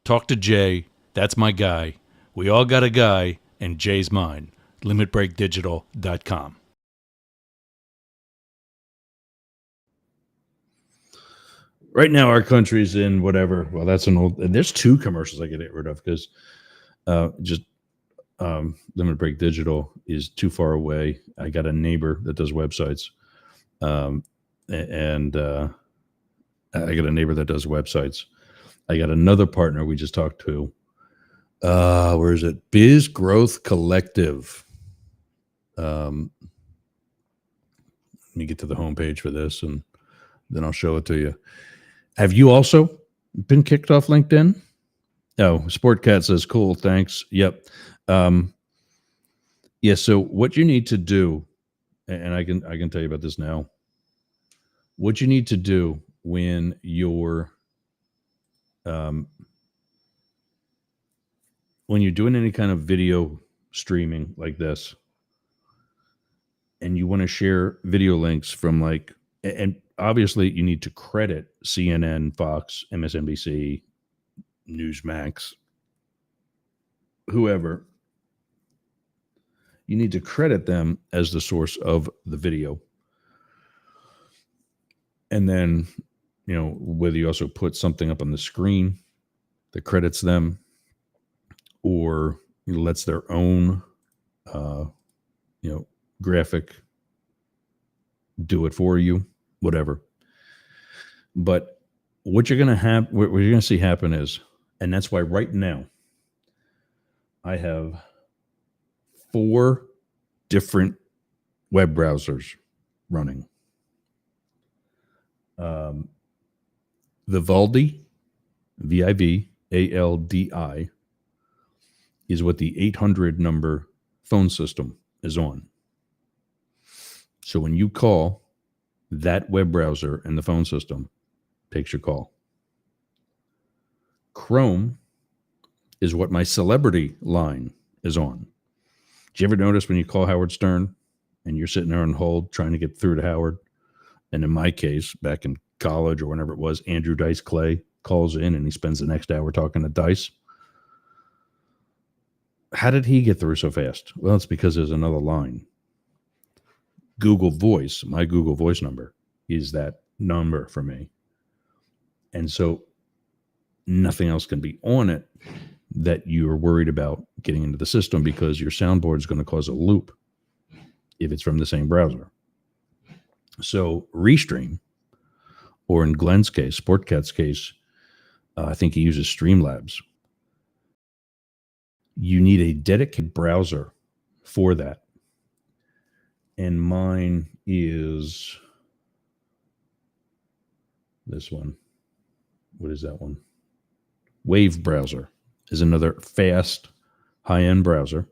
Talk to Jay. That's my guy. We all got a guy, and Jay's mine. limitbreakdigital.com. Right now, our country's in whatever. Well, that's an old. And there's two commercials I get rid of because Limit Break Digital is too far away. I got a neighbor that does websites, and I got a neighbor that does websites. I got another partner we just talked to. Where is it? Biz Growth Collective. Let me get to the homepage for this, and then I'll show it to you. Have you also been kicked off LinkedIn? Oh, Sportcat says, cool, thanks. Yep. Yeah, so what you need to do, and I can tell you about this now. What you need to do when you're doing any kind of video streaming like this, and you want to share video links from and obviously you need to credit CNN, Fox, MSNBC, Newsmax, whoever. You need to credit them as the source of the video. And then, whether you also put something up on the screen that credits them or lets their own, graphic do it for you, whatever. But what you're going to see happen is, and that's why right now I have 4 different web browsers running. Vivaldi, Vivaldi, is what the 800 number phone system is on. So when you call, that web browser and the phone system takes your call. Chrome is what my celebrity line is on. Did you ever notice when you call Howard Stern and you're sitting there on hold trying to get through to Howard, And in my case, back in college or whenever it was, Andrew Dice Clay calls in and he spends the next hour talking to Dice. How did he get through so fast? Well, it's because there's another line. Google Voice, my Google Voice number, is that number for me. And so nothing else can be on it that you're worried about getting into the system, because your soundboard is going to cause a loop if it's from the same browser. So Restream, or in Glenn's case, Sportcat's case, I think he uses Streamlabs. You need a dedicated browser for that. And mine is this one. What is that one? Wave browser is another fast, high-end browser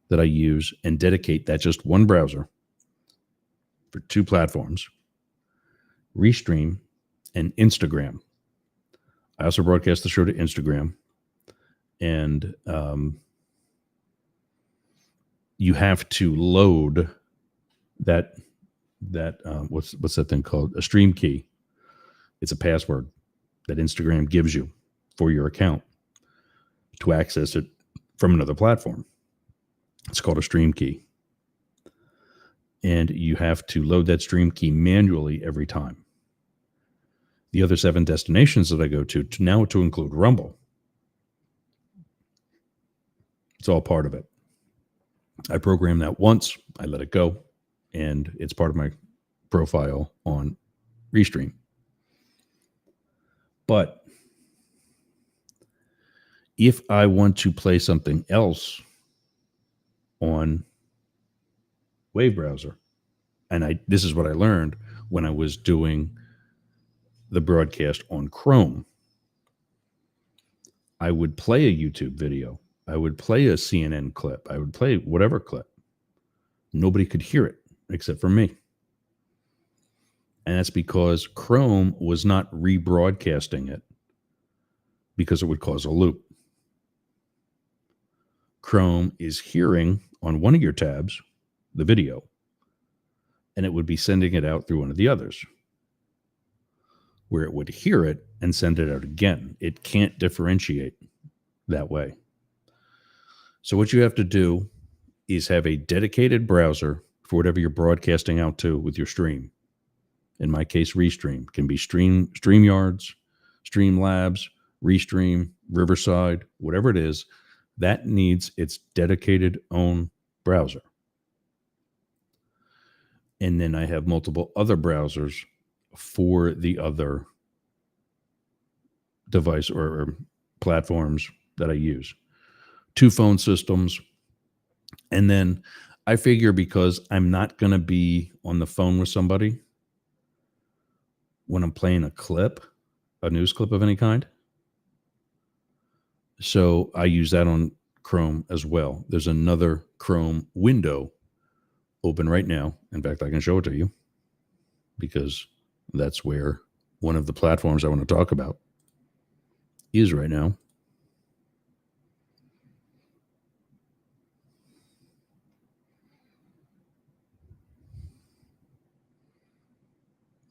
that I use and dedicate that just one browser for 2 platforms, Restream and Instagram. I also broadcast the show to Instagram. And you have to load that what's that thing called? A stream key. It's a password that Instagram gives you for your account to access it from another platform. It's called a stream key. And you have to load that stream key manually every time. The other 7 destinations that I go to now to include Rumble. It's all part of it. I program that once, I let it go, and it's part of my profile on Restream. But if I want to play something else on Wave browser, and this is what I learned when I was doing the broadcast on Chrome, I would play a YouTube video. I would play a CNN clip. I would play whatever clip. Nobody could hear it except for me. And that's because Chrome was not rebroadcasting it because it would cause a loop. Chrome is hearing on one of your tabs the video, and it would be sending it out through one of the others, where it would hear it and send it out again. It can't differentiate that way. So what you have to do is have a dedicated browser for whatever you're broadcasting out to with your stream. In my case, Restream. It can be StreamYards, Streamlabs, Restream, Riverside, whatever it is, that needs its dedicated own browser. And then I have multiple other browsers for the other device or platforms that I use. 2 phone systems. And then I figure, because I'm not going to be on the phone with somebody when I'm playing a news clip of any kind. So I use that on Chrome as well. There's another Chrome window open right now. In fact, I can show it to you, because that's where one of the platforms I want to talk about is right now.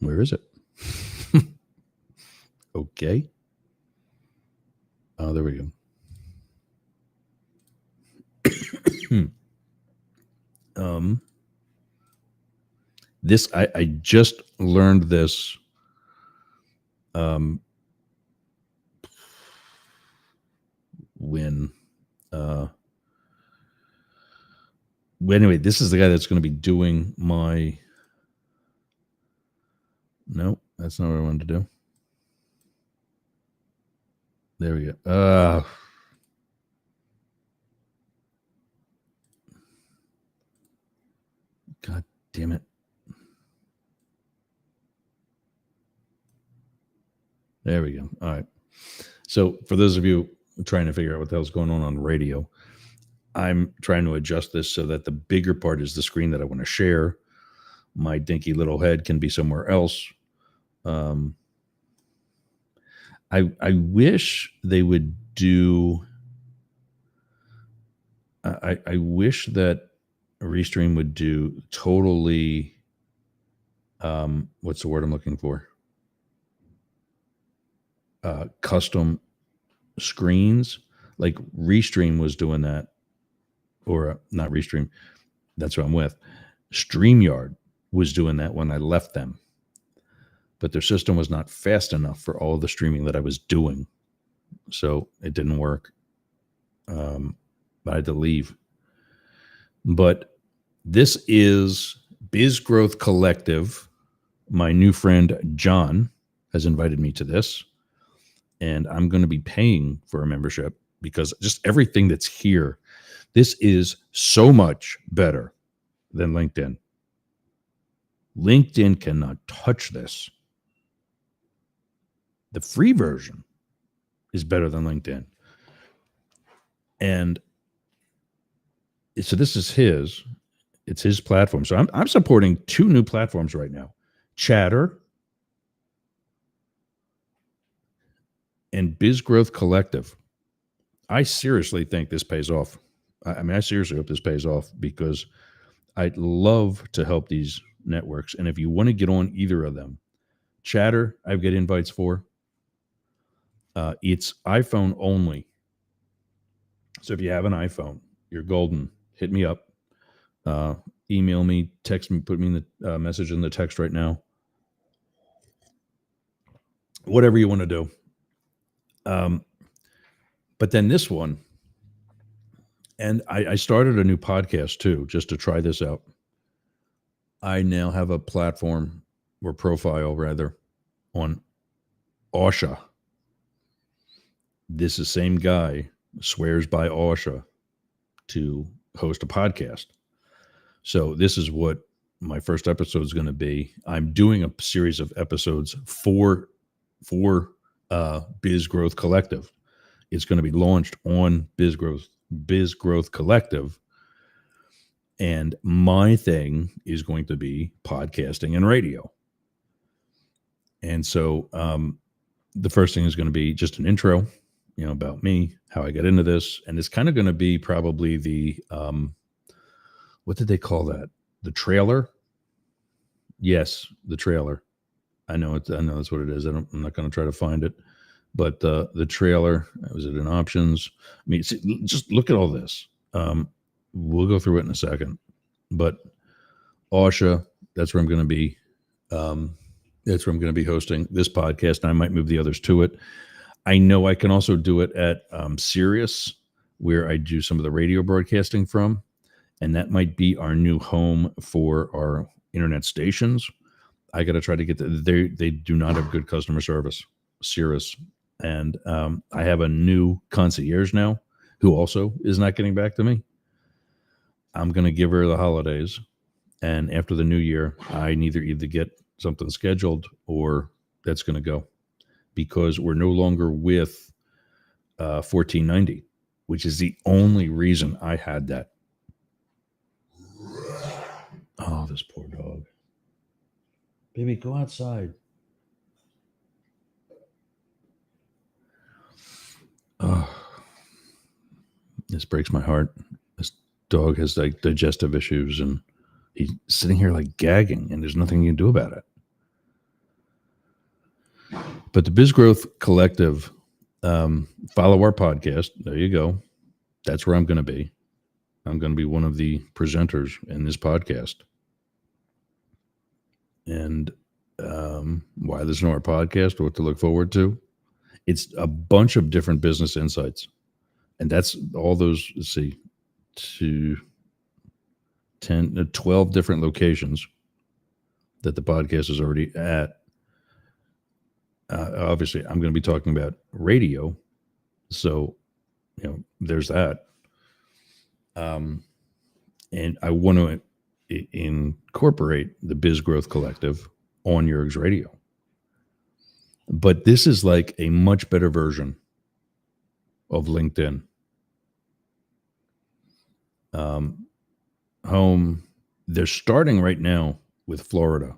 Where is it? Okay. Oh, there we go. This I just learned this when anyway, this is the guy that's going to be doing my. No, that's not what I wanted to do. There we go. God damn it. There we go. All right. So for those of you trying to figure out what the hell's going on radio, I'm trying to adjust this so that the bigger part is the screen that I want to share. My dinky little head can be somewhere else. I wish they would do. I wish that Restream would do totally what's the word I'm looking for? Custom screens. Like Restream was doing that, or not Restream. That's what I'm with. StreamYard was doing that when I left them, but their system was not fast enough for all of the streaming that I was doing, so it didn't work. I had to leave. But this is Biz Growth Collective. My new friend John has invited me to this, and I'm going to be paying for a membership because just everything that's here, this is so much better than LinkedIn. LinkedIn cannot touch this. The free version is better than LinkedIn. And so this is it's his platform. So I'm supporting 2 new platforms right now, Chatter and Biz Growth Collective. I seriously think this pays off. I mean, I seriously hope this pays off because I'd love to help these networks. And if you want to get on either of them, Chatter, I've got invites for. It's iPhone only. So if you have an iPhone, you're golden. Hit me up. Email me, text me, put me in the message in the text right now. Whatever you want to do. But then this one, and I started a new podcast too, just to try this out. I now have a platform or profile rather on OSHA. This is the same guy swears by OSHA to host a podcast. So this is what my first episode is going to be. I'm doing a series of episodes for Biz Growth Collective. It's going to be launched on Biz Growth Collective. And my thing is going to be podcasting and radio. And so the first thing is going to be just an intro, about me, how I got into this. And it's kind of going to be probably the, what did they call that? The trailer? Yes, the trailer. I know that's what it is. I'm not going to try to find it. But the trailer, was it in options? I mean, just look at all this. We'll go through it in a second. But OSHA, that's where I'm going to be. That's where I'm going to be hosting this podcast. And I might move the others to it. I know I can also do it at Sirius, where I do some of the radio broadcasting from. And that might be our new home for our internet stations. I got to try to get they do not have good customer service, Sirius. And I have a new concierge now who also is not getting back to me. I'm going to give her the holidays. And after the new year, I either get something scheduled or that's going to go because we're no longer with 1490, which is the only reason I had that. Oh, this poor dog. Baby, go outside. Oh, this breaks my heart. This dog has like digestive issues and he's sitting here like gagging and there's nothing you can do about it. But the Biz Growth Collective, follow our podcast. There you go. That's where I'm going to be. I'm going to be one of the presenters in this podcast. And why there's no more podcast, what to look forward to. It's a bunch of different business insights. And that's all those, 12 different locations that the podcast is already at. Obviously, I'm going to be talking about radio. So, there's that. And I want to incorporate the Biz Growth Collective on Yerg's Radio. But this is like a much better version of LinkedIn. Home, they're starting right now with Florida.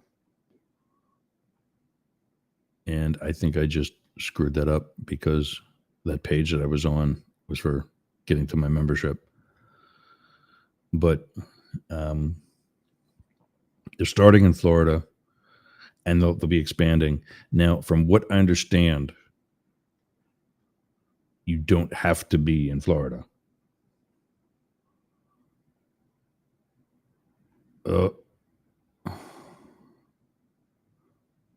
And I think I just screwed that up because that page that I was on was for getting to my membership. But they're starting in Florida. and they'll be expanding. Now, from what I understand, you don't have to be in Florida.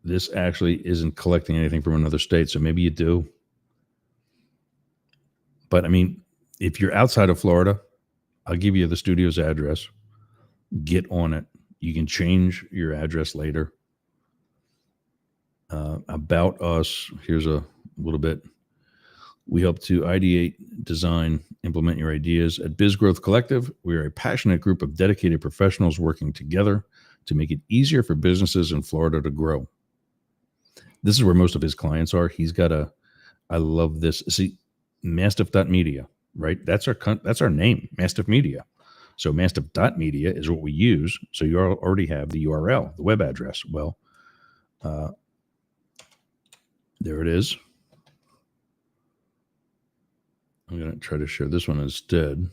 This actually isn't collecting anything from another state, so maybe you do. But I mean, if you're outside of Florida, I'll give you the studio's address. Get on it. You can change your address later. About us, here's a little bit. We help to ideate, design, implement your ideas. At Biz Growth Collective, we are a passionate group of dedicated professionals working together to make it easier for businesses in Florida to grow. This is where most of his clients are. He's got I love this. See, Mastiff.media, right? That's our name, Mastiff Media. So Mastiff.media is what we use. So you already have the URL, the web address. Well, there it is. I'm going to try to share this one instead.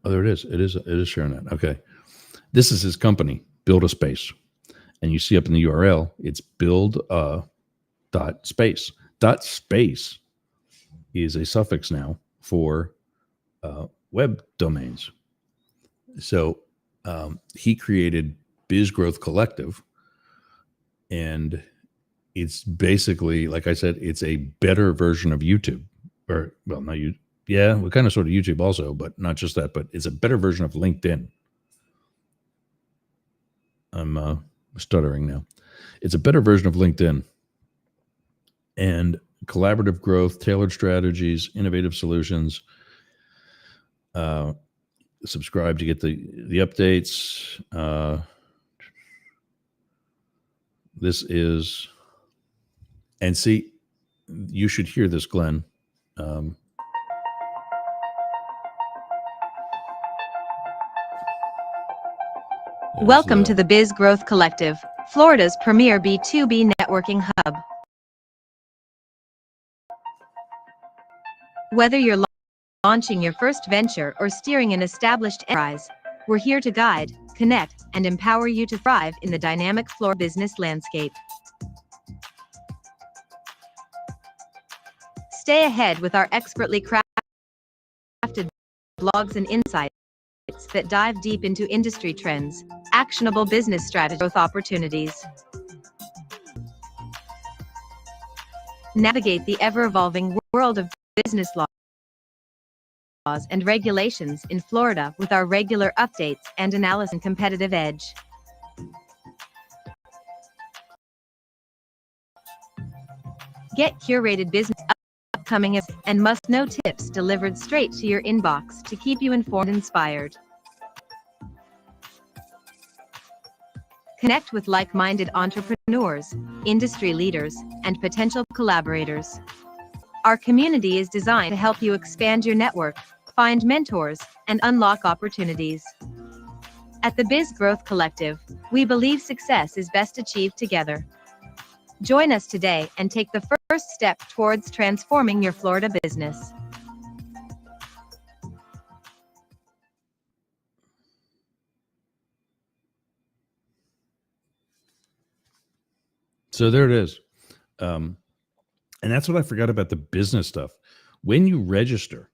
Oh, there it is. It is sharing that. Okay. This is his company, Build a Space. And you see up in the URL, it's build.space. .space is a suffix now for web domains. So he created Biz Growth Collective, and it's basically, like I said, it's a better version of YouTube. Or, well, not you. Yeah, we kind of sort of YouTube also, but not just that, but it's a better version of LinkedIn. I'm stuttering now. It's a better version of LinkedIn. And collaborative growth, tailored strategies, innovative solutions. Subscribe to get the updates. This is, and see, you should hear this, Glenn. Welcome to the Biz Growth Collective, Florida's premier B2B networking hub. Whether you're launching your first venture or steering an established enterprise, we're here to guide, connect, and empower you to thrive in the dynamic Florida business landscape. Stay ahead with our expertly crafted blogs and insights that dive deep into industry trends, actionable business strategy, growth opportunities. Navigate the ever-evolving world of business laws and regulations in Florida with our regular updates and analysis and competitive edge. Get curated business upcoming and must-know tips delivered straight to your inbox to keep you informed and inspired. Connect with like-minded entrepreneurs, industry leaders, and potential collaborators. Our community is designed to help you expand your network, find mentors, and unlock opportunities. At the Biz Growth Collective, we believe success is best achieved together. Join us today and take the first step towards transforming your Florida business. So there it is. And that's what I forgot about the business stuff. When you register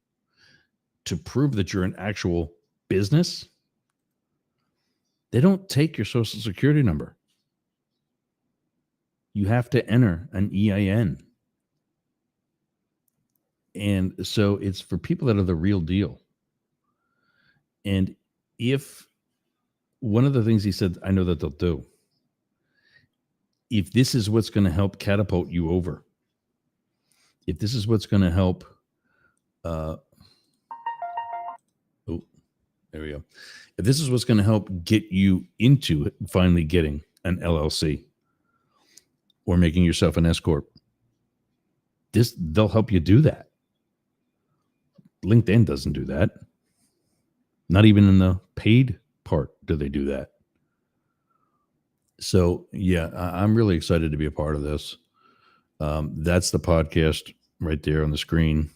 to prove that you're an actual business, they don't take your social security number. You have to enter an EIN. And so it's for people that are the real deal. And if one of the things he said, I know that they'll do, if this is what's going to help catapult you over, if this is what's going to help, there we go. If this is what's going to help get you into it, finally getting an LLC or making yourself an S corp, they'll help you do that. LinkedIn doesn't do that. Not even in the paid part do they do that. So yeah, I'm really excited to be a part of this. That's the podcast right there on the screen.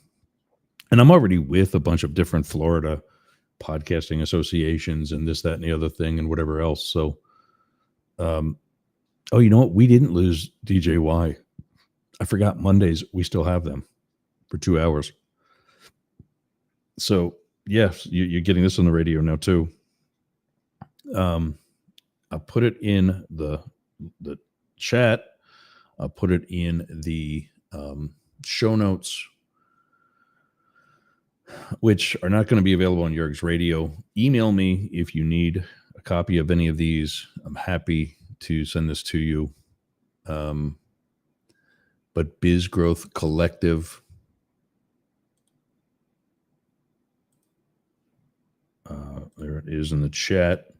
And I'm already with a bunch of different Florida podcasting associations and this, that, and the other thing and whatever else. So, oh, you know what? We didn't lose DJY. I forgot Mondays. We still have them for 2 hours. So yes, you're getting this on the radio now too. I'll put it in the chat. I'll put it in the show notes, which are not going to be available on Jurg's Radio. Email me if you need a copy of any of these. I'm happy to send this to you. But Biz Growth Collective, there it is in the chat.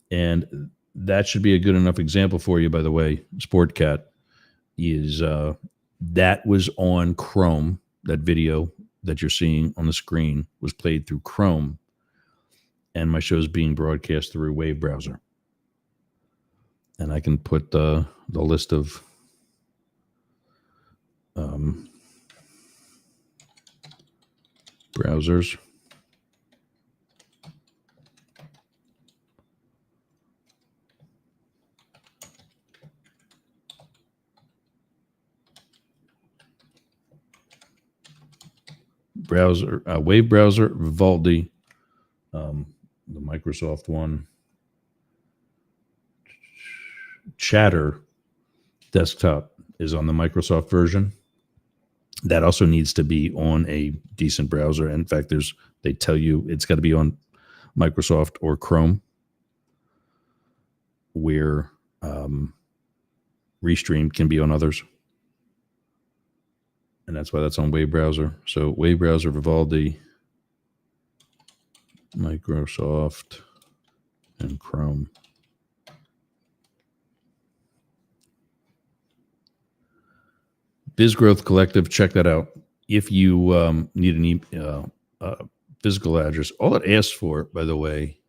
And that should be a good enough example for you, by the way. Sportcat is, that was on Chrome. That video that you're seeing on the screen was played through Chrome. And my show is being broadcast through Wave browser. And I can put the list of browsers. Browser, Wave browser, Vivaldi, the Microsoft one, Chatter desktop is on the Microsoft version. That also needs to be on a decent browser. In fact, they tell you it's got to be on Microsoft or Chrome, where Restream can be on others. And that's why that's on Wave browser. So Wave browser, Vivaldi, Microsoft, and Chrome. Biz Growth Collective, check that out. If you need an physical address, all it asks for, by the way,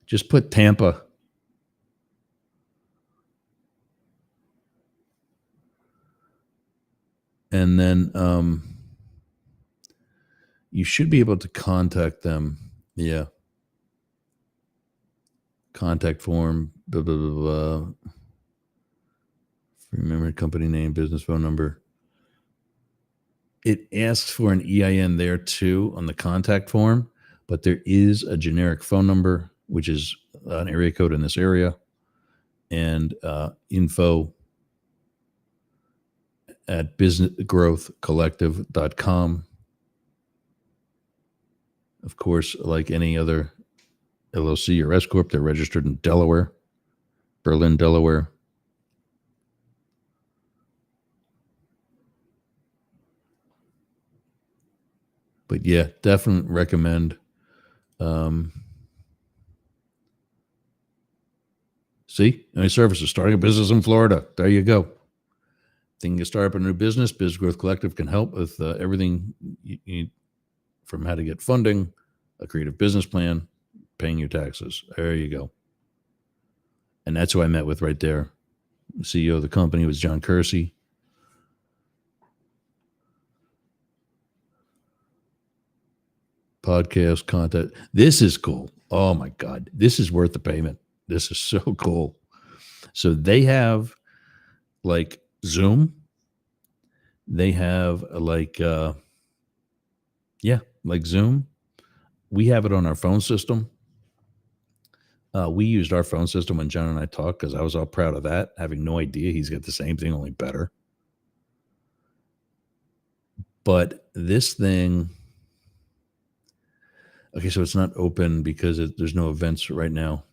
just put Tampa. And then you should be able to contact them. Yeah. Contact form, blah, blah, blah, blah. Remember company name, business phone number. It asks for an EIN there too on the contact form, but there is a generic phone number, which is an area code in this area, and info at businessgrowthcollective.com. Of course, like any other LLC or S Corp, they're registered in Delaware, Berlin, Delaware. But yeah, definitely recommend. See, any services, starting a business in Florida. There you go. Thinking to start up a new business, Biz Growth Collective can help with everything you need, from how to get funding, a creative business plan, paying your taxes. There you go. And that's who I met with right there. The CEO of the company was John Kersey. Podcast content. This is cool. Oh my God. This is worth the payment. This is so cool. So they have like Zoom. They have like Zoom. We have it on our phone system. We used our phone system when John and I talked because I was all proud of that, having no idea he's got the same thing, only better. But this thing, okay, so it's not open because there's no events right now.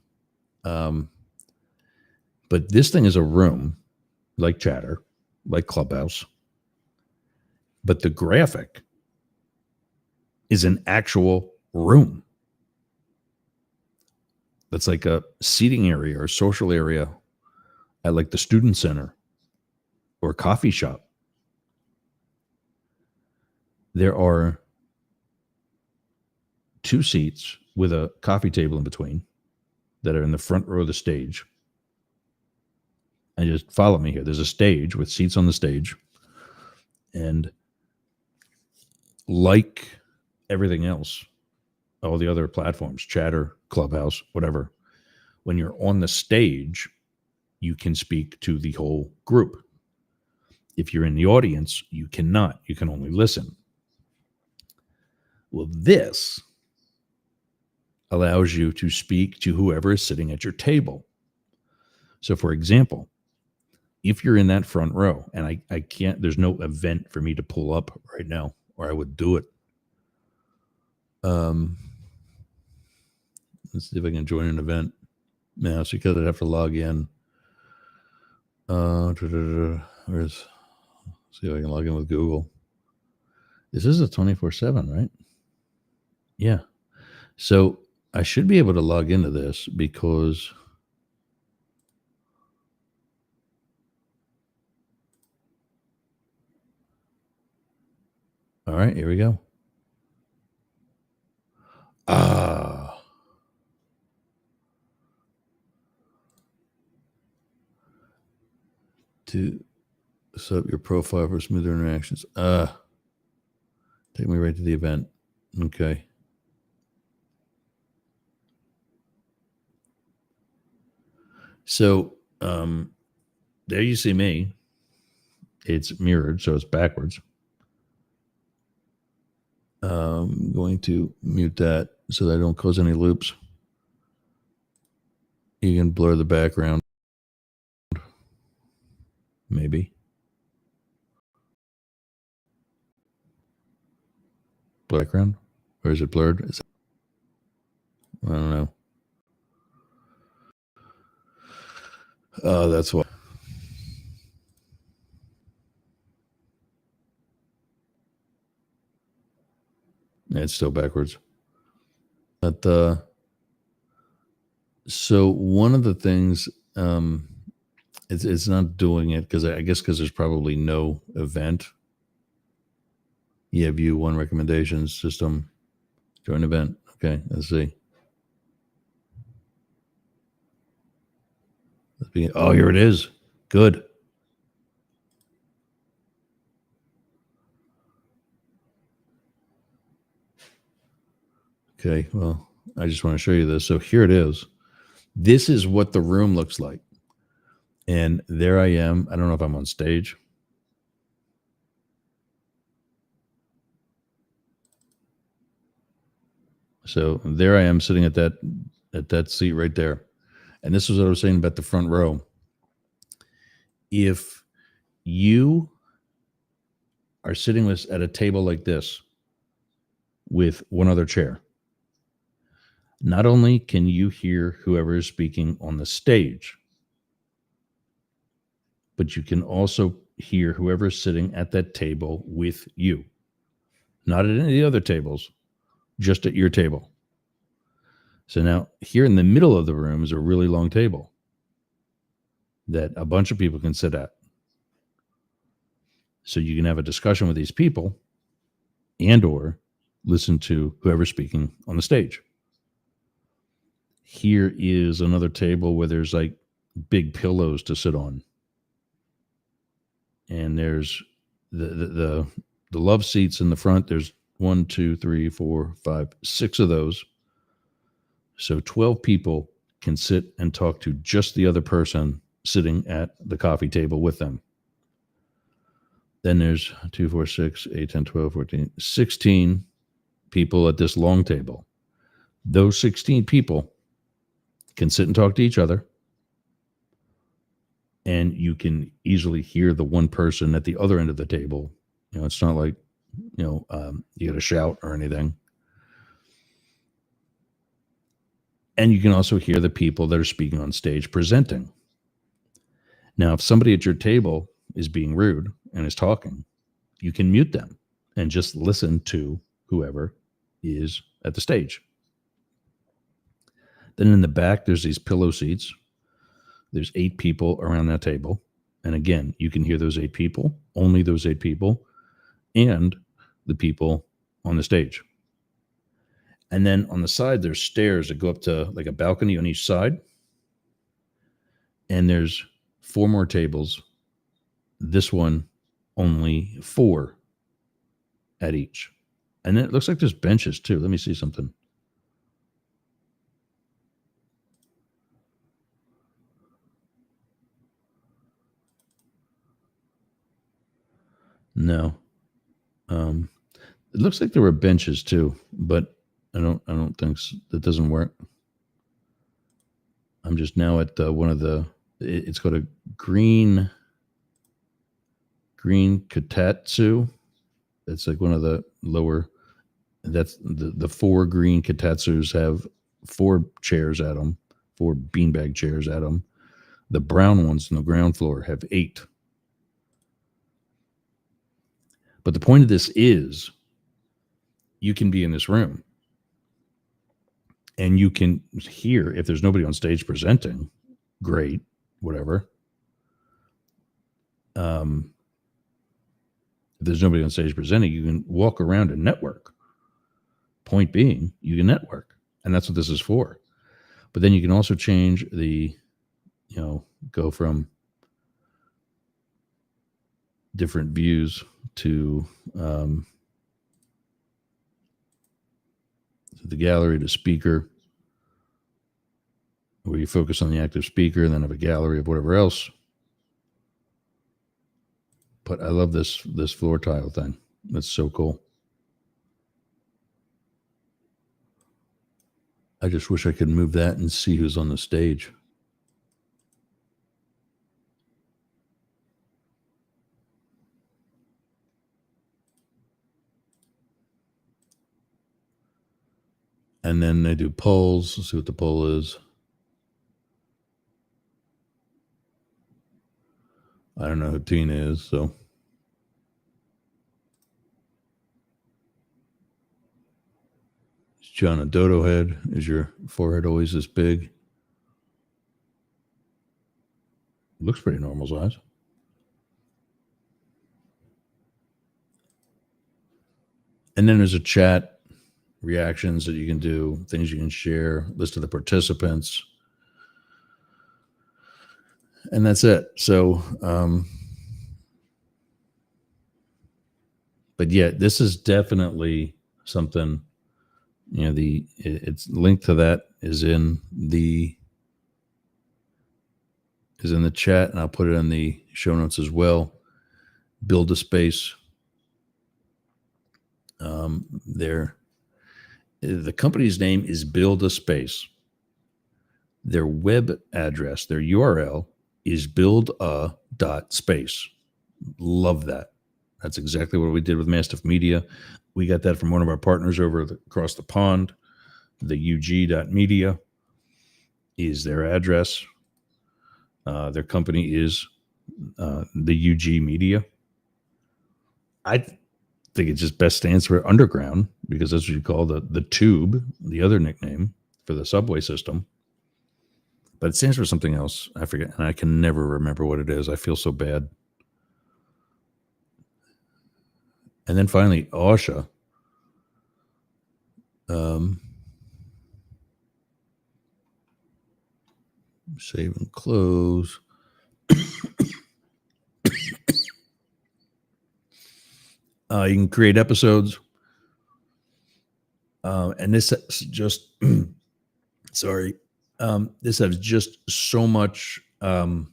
But this thing is a room, like Chatter, like Clubhouse. But the graphic is an actual room. That's like a seating area or social area at like the student center or a coffee shop. There are 2 seats with a coffee table in between that are in the front row of the stage. And just follow me here. There's a stage with seats on the stage. And like everything else, all the other platforms, Chatter, Clubhouse, whatever, when you're on the stage, you can speak to the whole group. If you're in the audience, you cannot. You can only listen. Well, this allows you to speak to whoever is sitting at your table. So, for example, if you're in that front row, and I can't, there's no event for me to pull up right now, or I would do it. Let's see if I can join an event. Now, so because I'd have to log in. Where's, see if I can log in with Google. This is a 24/7, right? Yeah. So I should be able to log into this because all right, here we go. To set up your profile for smoother interactions. Take me right to the event. Okay. So there you see me. It's mirrored, so it's backwards. I'm going to mute that so that I don't cause any loops. You can blur the background. Maybe. Background? Or is it blurred? I don't know. That's why. It's still backwards. But so one of the things, it's not doing it because I guess because there's probably no event. Yeah, view one recommendations system, join event. Okay, let's see. Oh, here it is. Good. Okay, well, I just want to show you this. So here it is. This is what the room looks like. And there I am. I don't know if I'm on stage. So there I am sitting at that seat right there. And this is what I was saying about the front row. If you are sitting at a table like this with one other chair, not only can you hear whoever is speaking on the stage, but you can also hear whoever is sitting at that table with you. Not at any of the other tables, just at your table. So now here in the middle of the room is a really long table that a bunch of people can sit at. So you can have a discussion with these people and or listen to whoever's speaking on the stage. Here is another table where there's like big pillows to sit on. And there's the love seats in the front. There's 1, 2, 3, 4, 5, 6 of those. So 12 people can sit and talk to just the other person sitting at the coffee table with them. Then there's 2, 4, 6, 8, 10, 12, 14, 16 people at this long table. Those 16 people can sit and talk to each other. And you can easily hear the one person at the other end of the table. You know, it's not like, you got to shout or anything. And you can also hear the people that are speaking on stage presenting. Now, if somebody at your table is being rude and is talking, you can mute them and just listen to whoever is at the stage. Then in the back, there's these pillow seats. There's 8 people around that table. And again, you can hear those 8 people, only those 8 people, and the people on the stage. And then on the side, there's stairs that go up to like a balcony on each side. And there's 4 more tables. This one, only 4 at each. And then it looks like there's benches too. Let me see something. No. It looks like there were benches too, but I don't think that doesn't work. I'm just now at one of the. It's called a green kotatsu. It's like one of the lower. That's the 4 green kotatsus have 4 chairs at them, 4 beanbag chairs at them. The brown ones on the ground floor have 8. But the point of this is, you can be in this room and you can hear, if there's nobody on stage presenting, great, whatever. If there's nobody on stage presenting, you can walk around and network. Point being, you can network, and that's what this is for. But then you can also change the, go from different views to the gallery to speaker, where you focus on the active speaker and then have a gallery of whatever else. But I love this floor tile thing. That's so cool. I just wish I could move that and see who's on the stage. And then they do polls. Let's see what the poll is. I don't know who Tina is, so. Is John a dodo head? Is your forehead always this big? Looks pretty normal size. And then there's a chat, reactions that you can do, things you can share, list of the participants. And that's it. So, but yeah, this is definitely something, it's linked to that is in the chat, and I'll put it in the show notes as well. Build a space. The company's name is Build a Space. Their web address, their URL is builda.space. Love that. That's exactly what we did with Mastiff Media. We got that from one of our partners across the pond. The ug.media is their address. Their company is the UG Media. I think it just best stands for underground, because that's what you call the tube, the other nickname for the subway system. But it stands for something else. I forget, and I can never remember what it is. I feel so bad. And then finally, Asha. Save and close. You can create episodes. And this is just, sorry. This has just so much, trying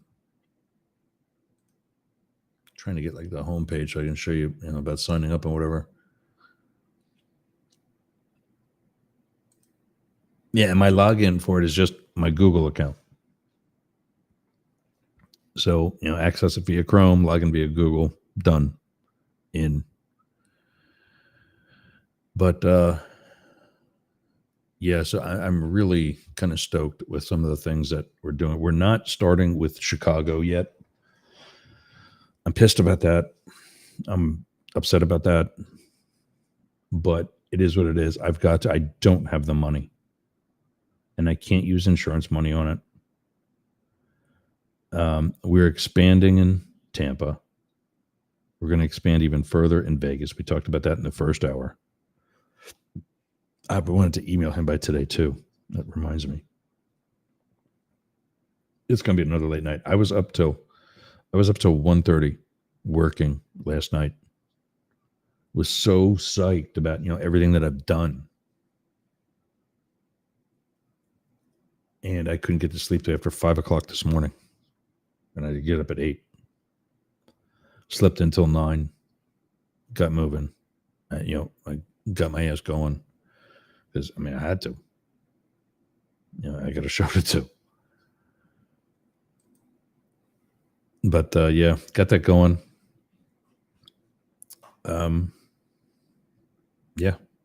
to get like the homepage so I can show you, about signing up and whatever. Yeah, and my login for it is just my Google account. So, access it via Chrome, login via Google, done. In. But, yeah, so I'm really kind of stoked with some of the things that we're doing. We're not starting with Chicago yet. I'm pissed about that. I'm upset about that. But it is what it is. I don't have the money. And I can't use insurance money on it. We're expanding in Tampa. We're going to expand even further in Vegas. We talked about that in the first hour. I wanted to email him by today too. That reminds me. It's going to be another late night. I was up till 1:30 working last night. was so psyched about, everything that I've done. And I couldn't get to sleep till after 5 o'clock this morning. And I had to get up at 8. Slept until 9. Got moving. I got my ass going. Because, I had to. I got a show to do. But, got that going.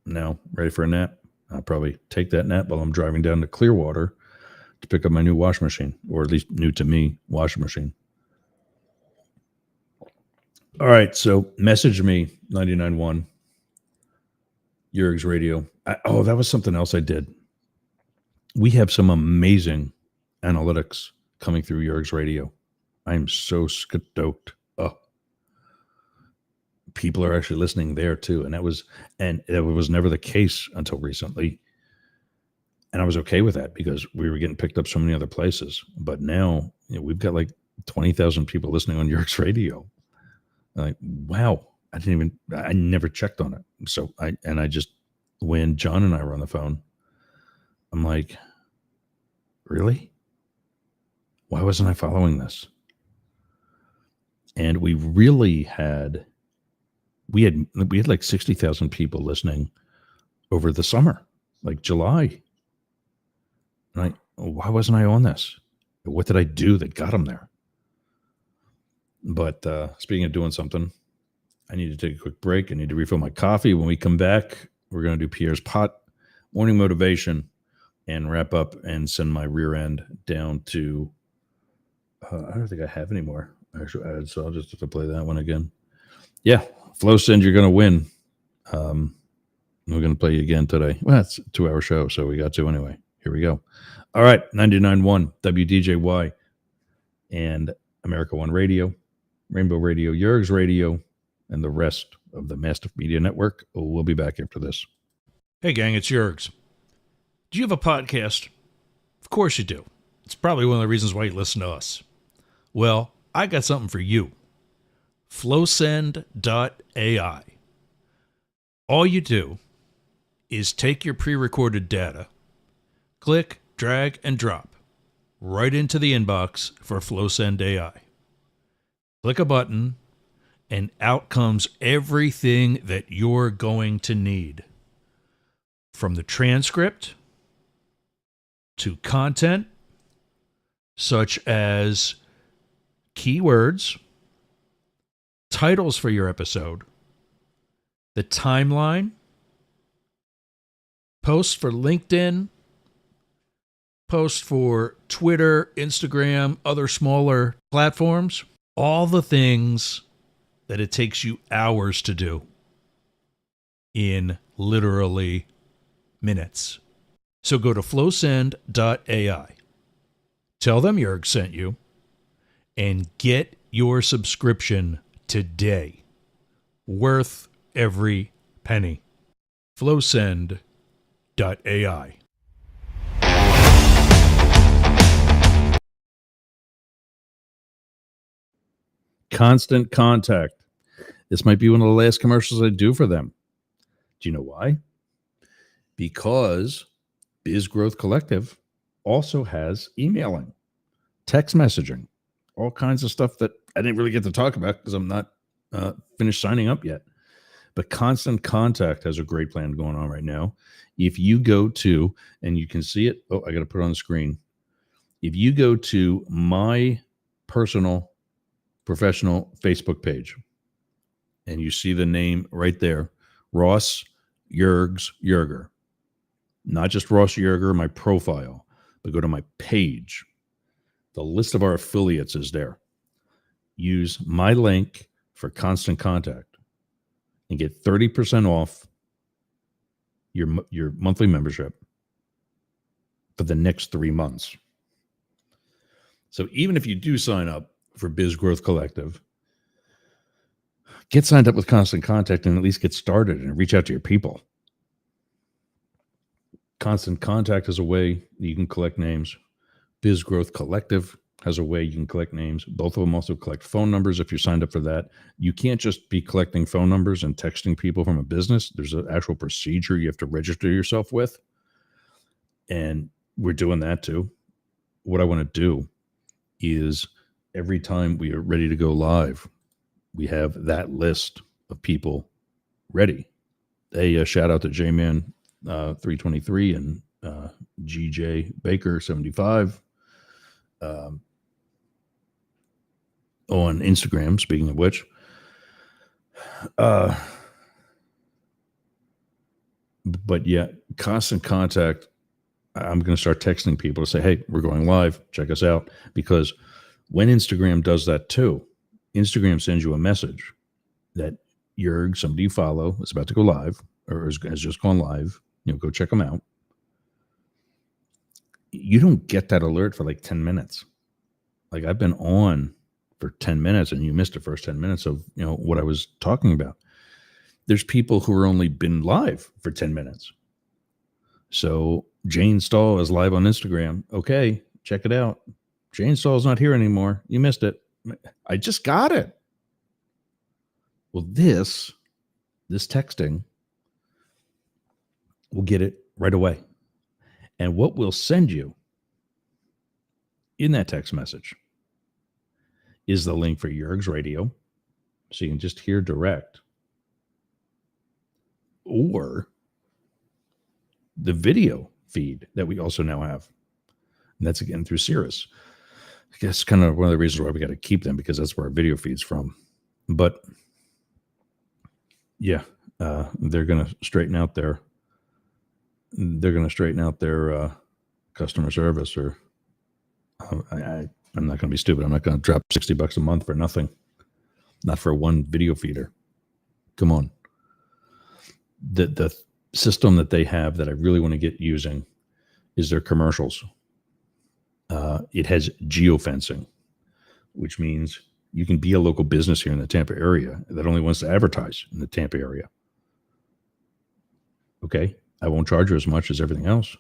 Now ready for a nap. I'll probably take that nap while I'm driving down to Clearwater to pick up my new washing machine, or at least new to me washing machine. All right, so message me 99.1 Yerg's Radio. That was something else I did. We have some amazing analytics coming through Yerg's Radio. I am so stoked. People are actually listening there too, and it was never the case until recently. And I was okay with that because we were getting picked up so many other places. But now we've got like 20,000 people listening on Yerg's Radio. Like, wow, I never checked on it. So when John and I were on the phone, I'm like, really? Why wasn't I following this? And we really had like 60,000 people listening over the summer, like July. And why wasn't I on this? What did I do that got them there? But speaking of doing something, I need to take a quick break. I need to refill my coffee. When we come back, we're going to do Pierre's Pot morning motivation and wrap up and send my rear end down to, I don't think I have any more actual ads, so I'll just have to play that one again. Yeah, Flow Send, you're going to win. We're going to play you again today. Well, it's a 2-hour show, so we got to anyway. Here we go. All right, 99.1 WDJY and America One Radio, Rainbow Radio, Yerg's Radio, and the rest of the Mastiff Media Network. We'll be back after this. Hey, gang, it's Yerg's. Do you have a podcast? Of course you do. It's probably one of the reasons why you listen to us. Well, I got something for you. Flowsend.ai. All you do is take your pre-recorded data, click, drag, and drop right into the inbox for Flowsend AI. Click a button, and out comes everything that you're going to need. From the transcript to content, such as keywords, titles for your episode, the timeline, posts for LinkedIn, posts for Twitter, Instagram, other smaller platforms, all the things that it takes you hours to do in literally minutes. So go to flowsend.ai. Tell them Yerg sent you and get your subscription today. Worth every penny. Flowsend.ai. Constant Contact. This might be one of the last commercials I do for them. Do you know why? Because Biz Growth Collective also has emailing, text messaging, all kinds of stuff that I didn't really get to talk about because I'm not finished signing up yet. But Constant Contact has a great plan going on right now. If you go to, and you can see it, I got to put it on the screen. If you go to my personal professional Facebook page and you see the name right there, Ross Yerger, not just Ross Yerger, my profile, but go to my page. The list of our affiliates is there. Use my link for Constant Contact and get 30% off your monthly membership for the next 3 months. So even if you do sign up for Biz Growth Collective, get signed up with Constant Contact and at least get started and reach out to your people. Constant Contact is a way that you can collect names. Biz Growth Collective has a way you can collect names. Both of them also collect phone numbers if you're signed up for that. You can't just be collecting phone numbers and texting people from a business. There's an actual procedure you have to register yourself with. And we're doing that too. What I want to do is every time we are ready to go live, we have that list of people ready. A shout out to J-Man 323 and GJ Baker 75 on Instagram, speaking of which. But yeah, constant contact. I'm going to start texting people to say, hey, we're going live. Check us out. Because when Instagram does that too, Instagram sends you a message that Jurg, somebody you follow, is about to go live or has just gone live. Go check them out. You don't get that alert for like 10 minutes. Like I've been on for 10 minutes and you missed the first 10 minutes of, what I was talking about. There's people who are only been live for 10 minutes. So Jane Stahl is live on Instagram. Okay, check it out. Jane Stahl's not here anymore. You missed it. I just got it. Well, this texting will get it right away. And what we'll send you in that text message is the link for Jurg's radio. So you can just hear direct. Or the video feed that we also now have. And that's again through Cirrus. I guess kind of one of the reasons why we got to keep them, because that's where our video feed's from. But yeah, they're going to straighten out their customer service, or I'm not going to be stupid. I'm not going to drop $60 a month for nothing. Not for one video feeder. Come on. The system that they have that I really want to get using is their commercials. It has geofencing, which means you can be a local business here in the Tampa area that only wants to advertise in the Tampa area. Okay, I won't charge you as much as everything else.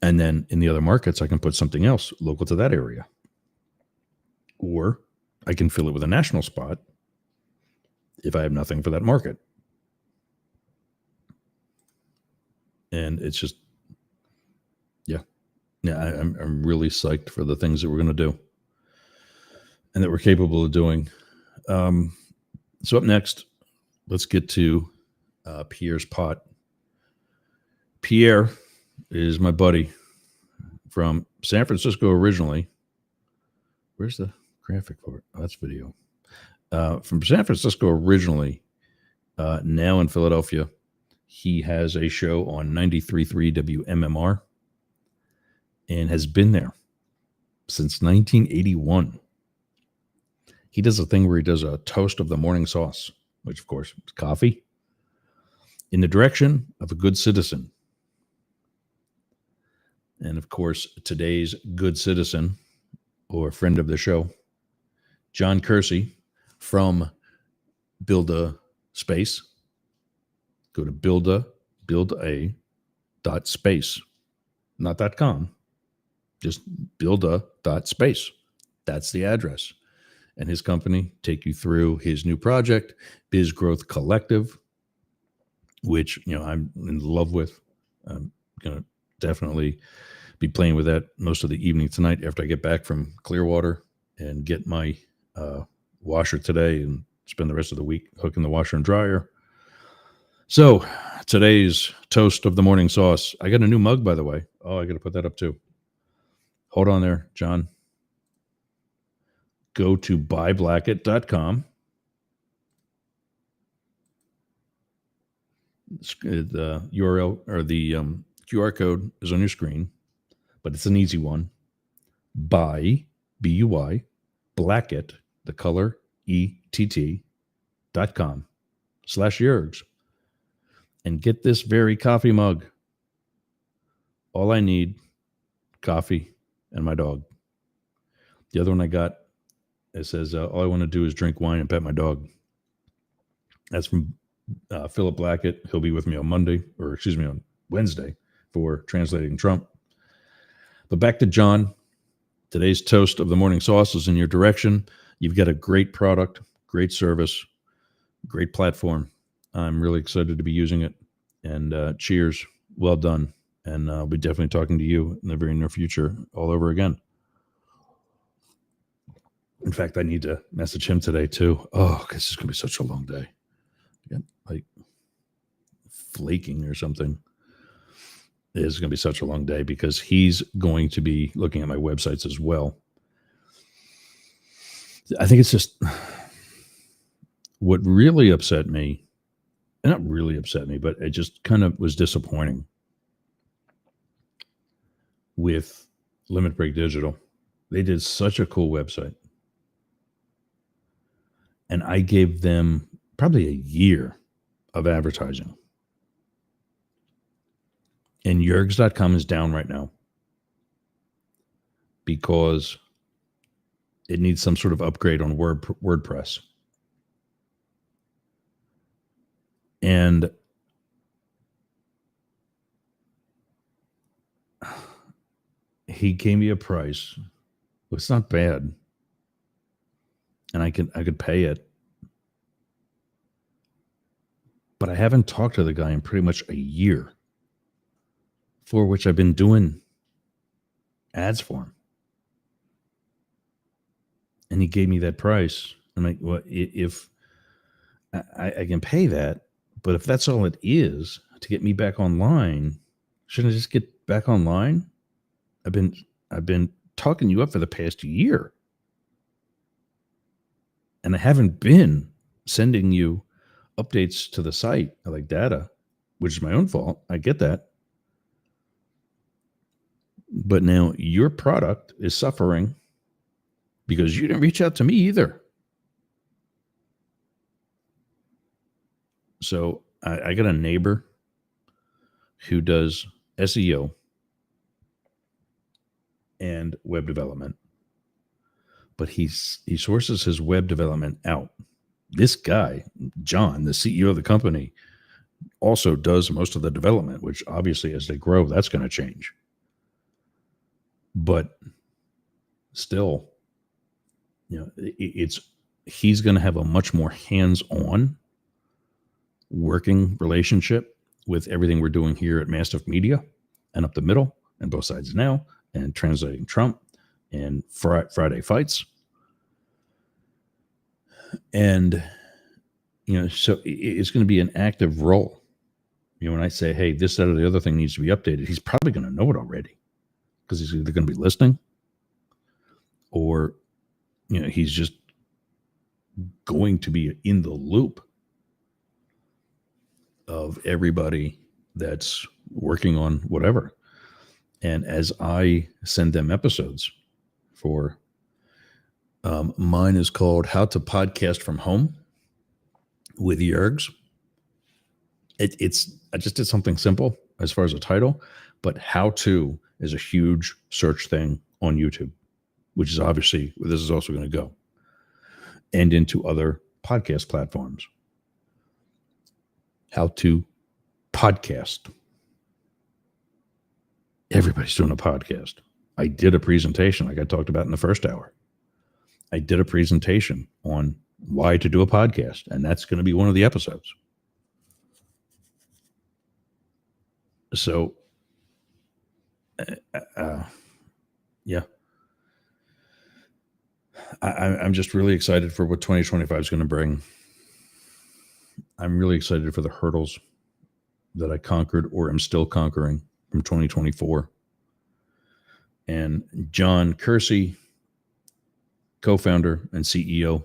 And then in the other markets, I can put something else local to that area. Or I can fill it with a national spot if I have nothing for that market. And it's just, I'm really psyched for the things that we're going to do and that we're capable of doing. So up next, let's get to Pierre's pot. Pierre is my buddy from San Francisco originally. Where's the graphic for it? Oh, that's video. From San Francisco originally, now in Philadelphia. He has a show on 93.3 WMMR and has been there since 1981. He does a thing where he does a toast of the morning sauce, which of course is coffee, in the direction of a good citizen. And of course, today's good citizen or friend of the show, John Kersey from Build a Space. Go to builda.space, not .com, just builda.space. That's the address. And his company take you through his new project, Biz Growth Collective, which, I'm in love with. I'm going to definitely be playing with that most of the evening tonight after I get back from Clearwater and get my washer today and spend the rest of the week hooking the washer and dryer. So today's toast of the morning sauce. I got a new mug, by the way. Oh, I got to put that up too. Hold on there, John. Go to buyblacket.com. The URL or the QR code is on your screen, but it's an easy one. Buy, B-U-Y, Blacket, the color ETT.com/Jurgs. And get this very coffee mug. All I need, coffee and my dog. The other one I got, it says, all I want to do is drink wine and pet my dog. That's from Philip Blackett. He'll be with me on on Wednesday for Translating Trump. But back to John. Today's toast of the morning sauce is in your direction. You've got a great product, great service, great platform. I'm really excited to be using it. And cheers. Well done. And I'll be definitely talking to you in the very near future all over again. In fact, I need to message him today too. Oh, because this is going to be such a long day. I got like flaking or something. It is going to be such a long day because he's going to be looking at my websites as well. I think it's just what really upset me, not really upset me, but it just kind of was disappointing with Limit Break Digital. They did such a cool website. And I gave them probably a year of advertising. And Yergs.com is down right now because it needs some sort of upgrade on WordPress. And he gave me a price. It's not bad. And I could pay it. But I haven't talked to the guy in pretty much a year, for which I've been doing ads for him. And he gave me that price. I'm like, well, if I can pay that, but if that's all it is to get me back online, shouldn't I just get back online? I've been talking you up for the past year. And I haven't been sending you updates to the site, like data, which is my own fault. I get that. But now your product is suffering because you didn't reach out to me either. So I got a neighbor who does SEO and web development, but he sources his web development out. This guy, John, the CEO of the company, also does most of the development, which obviously as they grow, that's going to change. But still, he's going to have a much more hands-on working relationship with everything we're doing here at Mastiff Media and Up the Middle and Both Sides Now and Translating Trump and Friday Fights. And, so it's going to be an active role. When I say, hey, this, that, or the other thing needs to be updated, he's probably going to know it already because he's either going to be listening or, he's just going to be in the loop of everybody that's working on whatever. And as I send them episodes for, mine is called How to Podcast from Home with Yergs. I just did something simple as far as a title, but how to is a huge search thing on YouTube, which is obviously where this is also going to go, and into other podcast platforms. How to podcast. Everybody's doing a podcast. I did a presentation like I talked about in the first hour. I did a presentation on why to do a podcast, and that's going to be one of the episodes. So, yeah. I'm just really excited for what 2025 is going to bring. I'm really excited for the hurdles that I conquered or am still conquering from 2024. And John Kersey, co-founder and CEO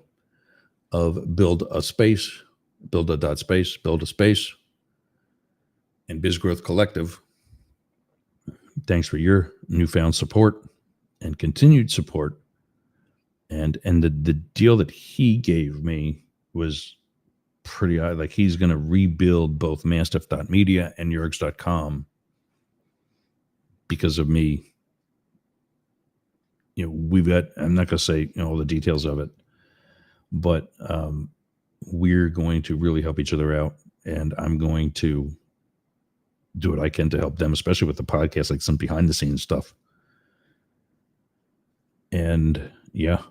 of Build a Space, and BizGrowth Collective. Thanks for your newfound support and continued support. And the deal that he gave me was pretty high. Like he's going to rebuild both mastiff.media and yergs.com because of me. We've got, I'm not going to say all the details of it, but we're going to really help each other out. And I'm going to do what I can to help them, especially with the podcast, like some behind the scenes stuff. And yeah,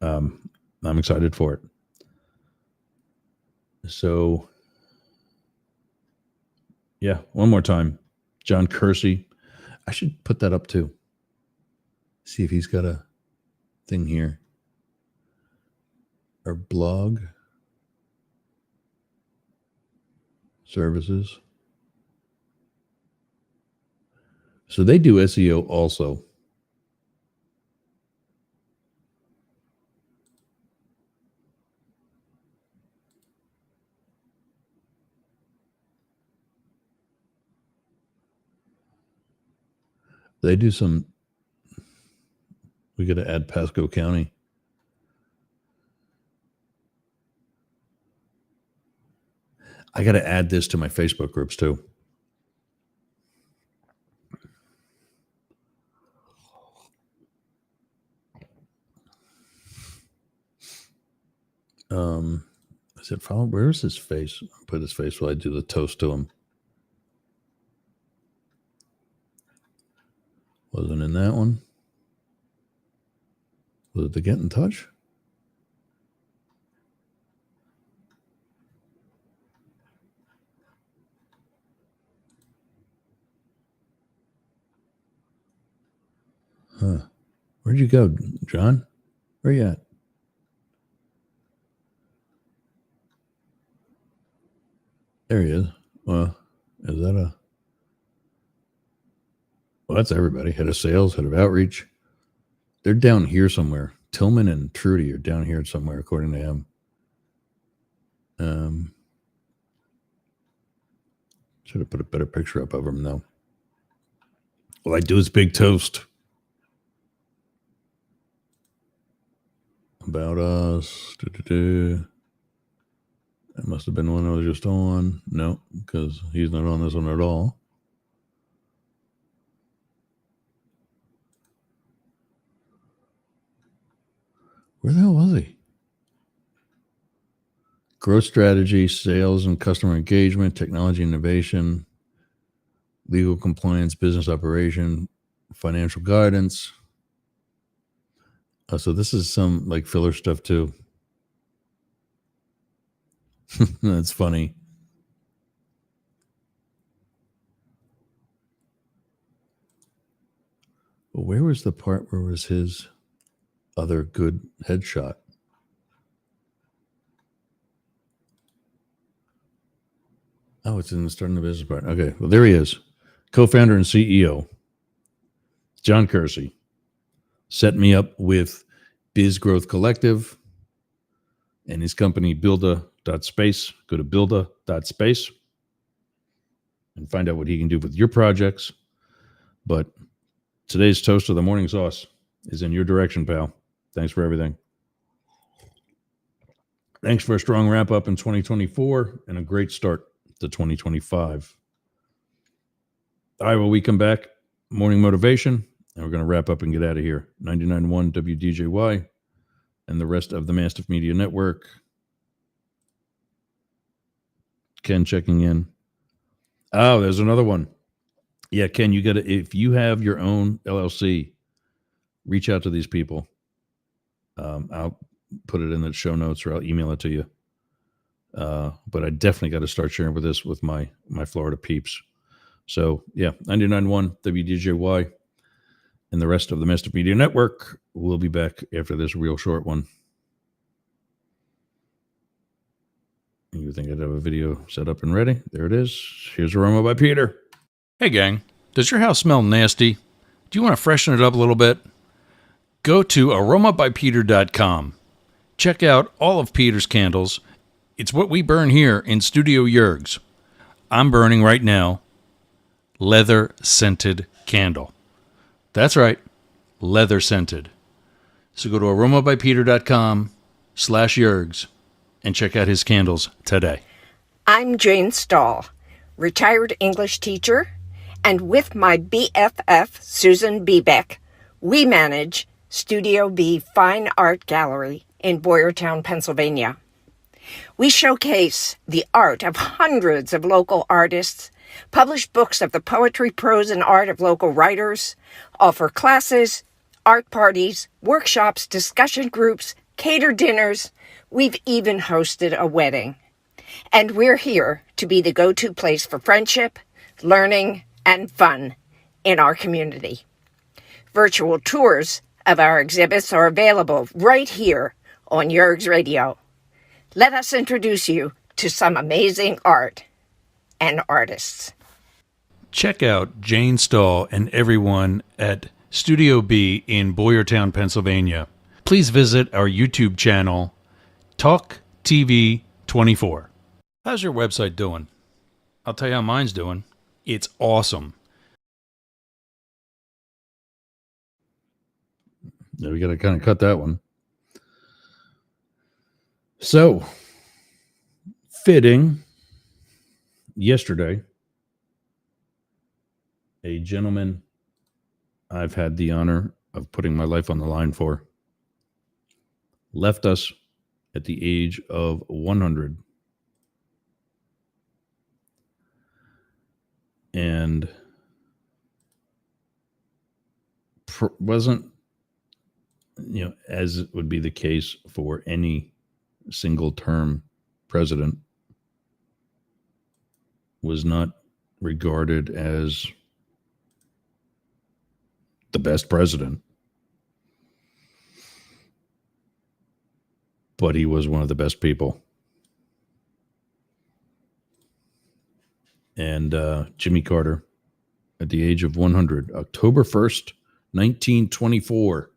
I'm excited for it. So yeah, one more time, John Kersey. I should put that up too. See if he's got a thing here. Our blog services. So they do SEO also. They do some. We got to add Pasco County. I got to add this to my Facebook groups too. I said, follow. Where's his face? I'll put his face while I do the toast to him. Wasn't in that one. Was it the get in touch? Huh. Where'd you go, John? Where you at? There he is. Well, is that a... Well, that's everybody. Head of sales, head of outreach. They're down here somewhere. Tillman and Trudy are down here somewhere, according to him. Should have put a better picture up of him, though. All I do is big toast. About us. That must have been one I was just on. No, because he's not on this one at all. Where the hell was he? Growth strategy, sales and customer engagement, technology innovation, legal compliance, business operation, financial guidance. So this is some like filler stuff too. That's funny. But where was the part where was his other good headshot? Oh, it's in the starting the business part. Okay, well, there he is. Co-founder and CEO, John Kersey. Set me up with Biz Growth Collective and his company, Builda.space. Go to Builda.space and find out what he can do with your projects. But today's toast of the morning sauce is in your direction, pal. Thanks for everything. Thanks for a strong wrap up in 2024 and a great start to 2025. All right, well, we come back, morning motivation, and we're going to wrap up and get out of here. 99.1 WDJY and the rest of the Mastiff Media Network. Ken checking in. Oh, there's another one. Yeah, Ken, you got to, if you have your own LLC, reach out to these people. I'll put it in the show notes or I'll email it to you. But I definitely got to start sharing with this with my Florida peeps. So yeah, 99.1 WDJY and the rest of the Mastiff Media Network. We'll be back after this real short one. You think I'd have a video set up and ready? There it is. Here's Aroma by Peter. Hey gang, does your house smell nasty? Do you want to freshen it up a little bit? Go to aromabypeter.com. Check out all of Peter's candles. It's what we burn here in Studio Yergs. I'm burning right now leather scented candle. That's right, leather scented. So go to aromabypeter.com/Yergs and check out his candles today. I'm Jane Stahl, retired English teacher, and with my BFF, Susan Bebeck, we manage Studio B Fine Art Gallery in Boyertown, Pennsylvania. We showcase the art of hundreds of local artists, publish books of the poetry, prose, and art of local writers, offer classes, art parties, workshops, discussion groups, catered dinners. We've even hosted a wedding. And we're here to be the go-to place for friendship, learning, and fun in our community. Virtual tours of our exhibits are available right here on Yergs Radio. Let us introduce you to some amazing art and artists. Check out Jane Stahl and everyone at Studio B in Boyertown, Pennsylvania. Please visit our YouTube channel, Talk TV 24. How's your website doing? I'll tell you how mine's doing. It's awesome. Yeah, we got to kind of cut that one. So, fitting, yesterday, a gentleman I've had the honor of putting my life on the line for left us at the age of 100. And wasn't, as it would be the case for any single term president, was not regarded as the best president, but he was one of the best people. And Jimmy Carter, at the age of 100, October 1st, 1924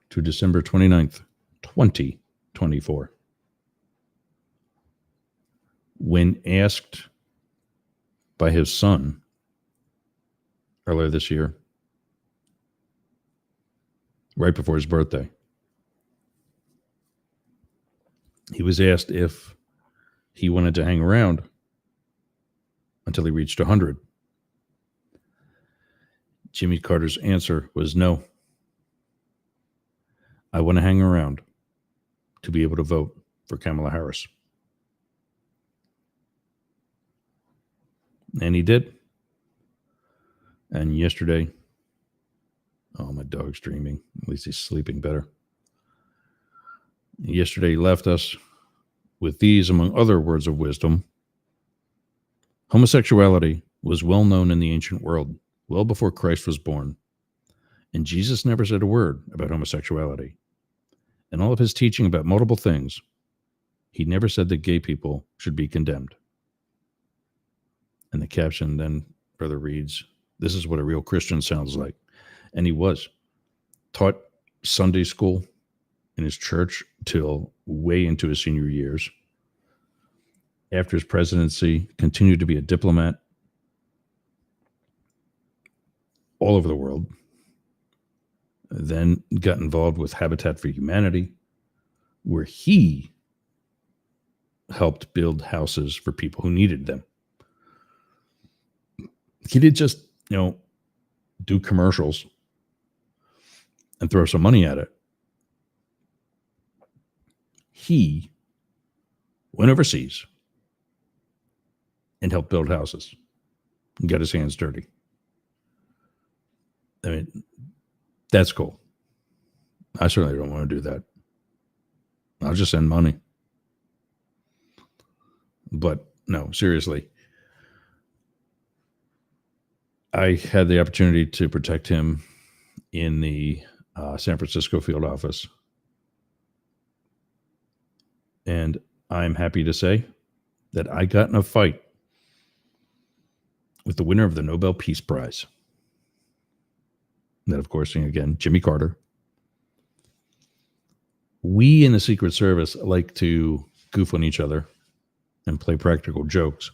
to December 29th, 2024. When asked by his son earlier this year, right before his birthday, he was asked if he wanted to hang around until he reached 100. Jimmy Carter's answer was no. I want to hang around to be able to vote for Kamala Harris. And he did. And yesterday, oh, my dog's dreaming. At least he's sleeping better. Yesterday, he left us with these, among other words of wisdom. Homosexuality was well known in the ancient world, well before Christ was born. And Jesus never said a word about homosexuality. In all of his teaching about multiple things, he never said that gay people should be condemned. And the caption then further reads, "This is what a real Christian sounds like." And he was. Taught Sunday school in his church till way into his senior years. After his presidency, continued to be a diplomat all over the world. Then got involved with Habitat for Humanity, where he helped build houses for people who needed them. He did just, do commercials and throw some money at it. He went overseas and helped build houses and got his hands dirty. I mean, that's cool. I certainly don't want to do that. I'll just send money. But no, seriously. I had the opportunity to protect him in the San Francisco field office. And I'm happy to say that I got in a fight with the winner of the Nobel Peace Prize. That, of course, again, Jimmy Carter. We in the Secret Service like to goof on each other and play practical jokes.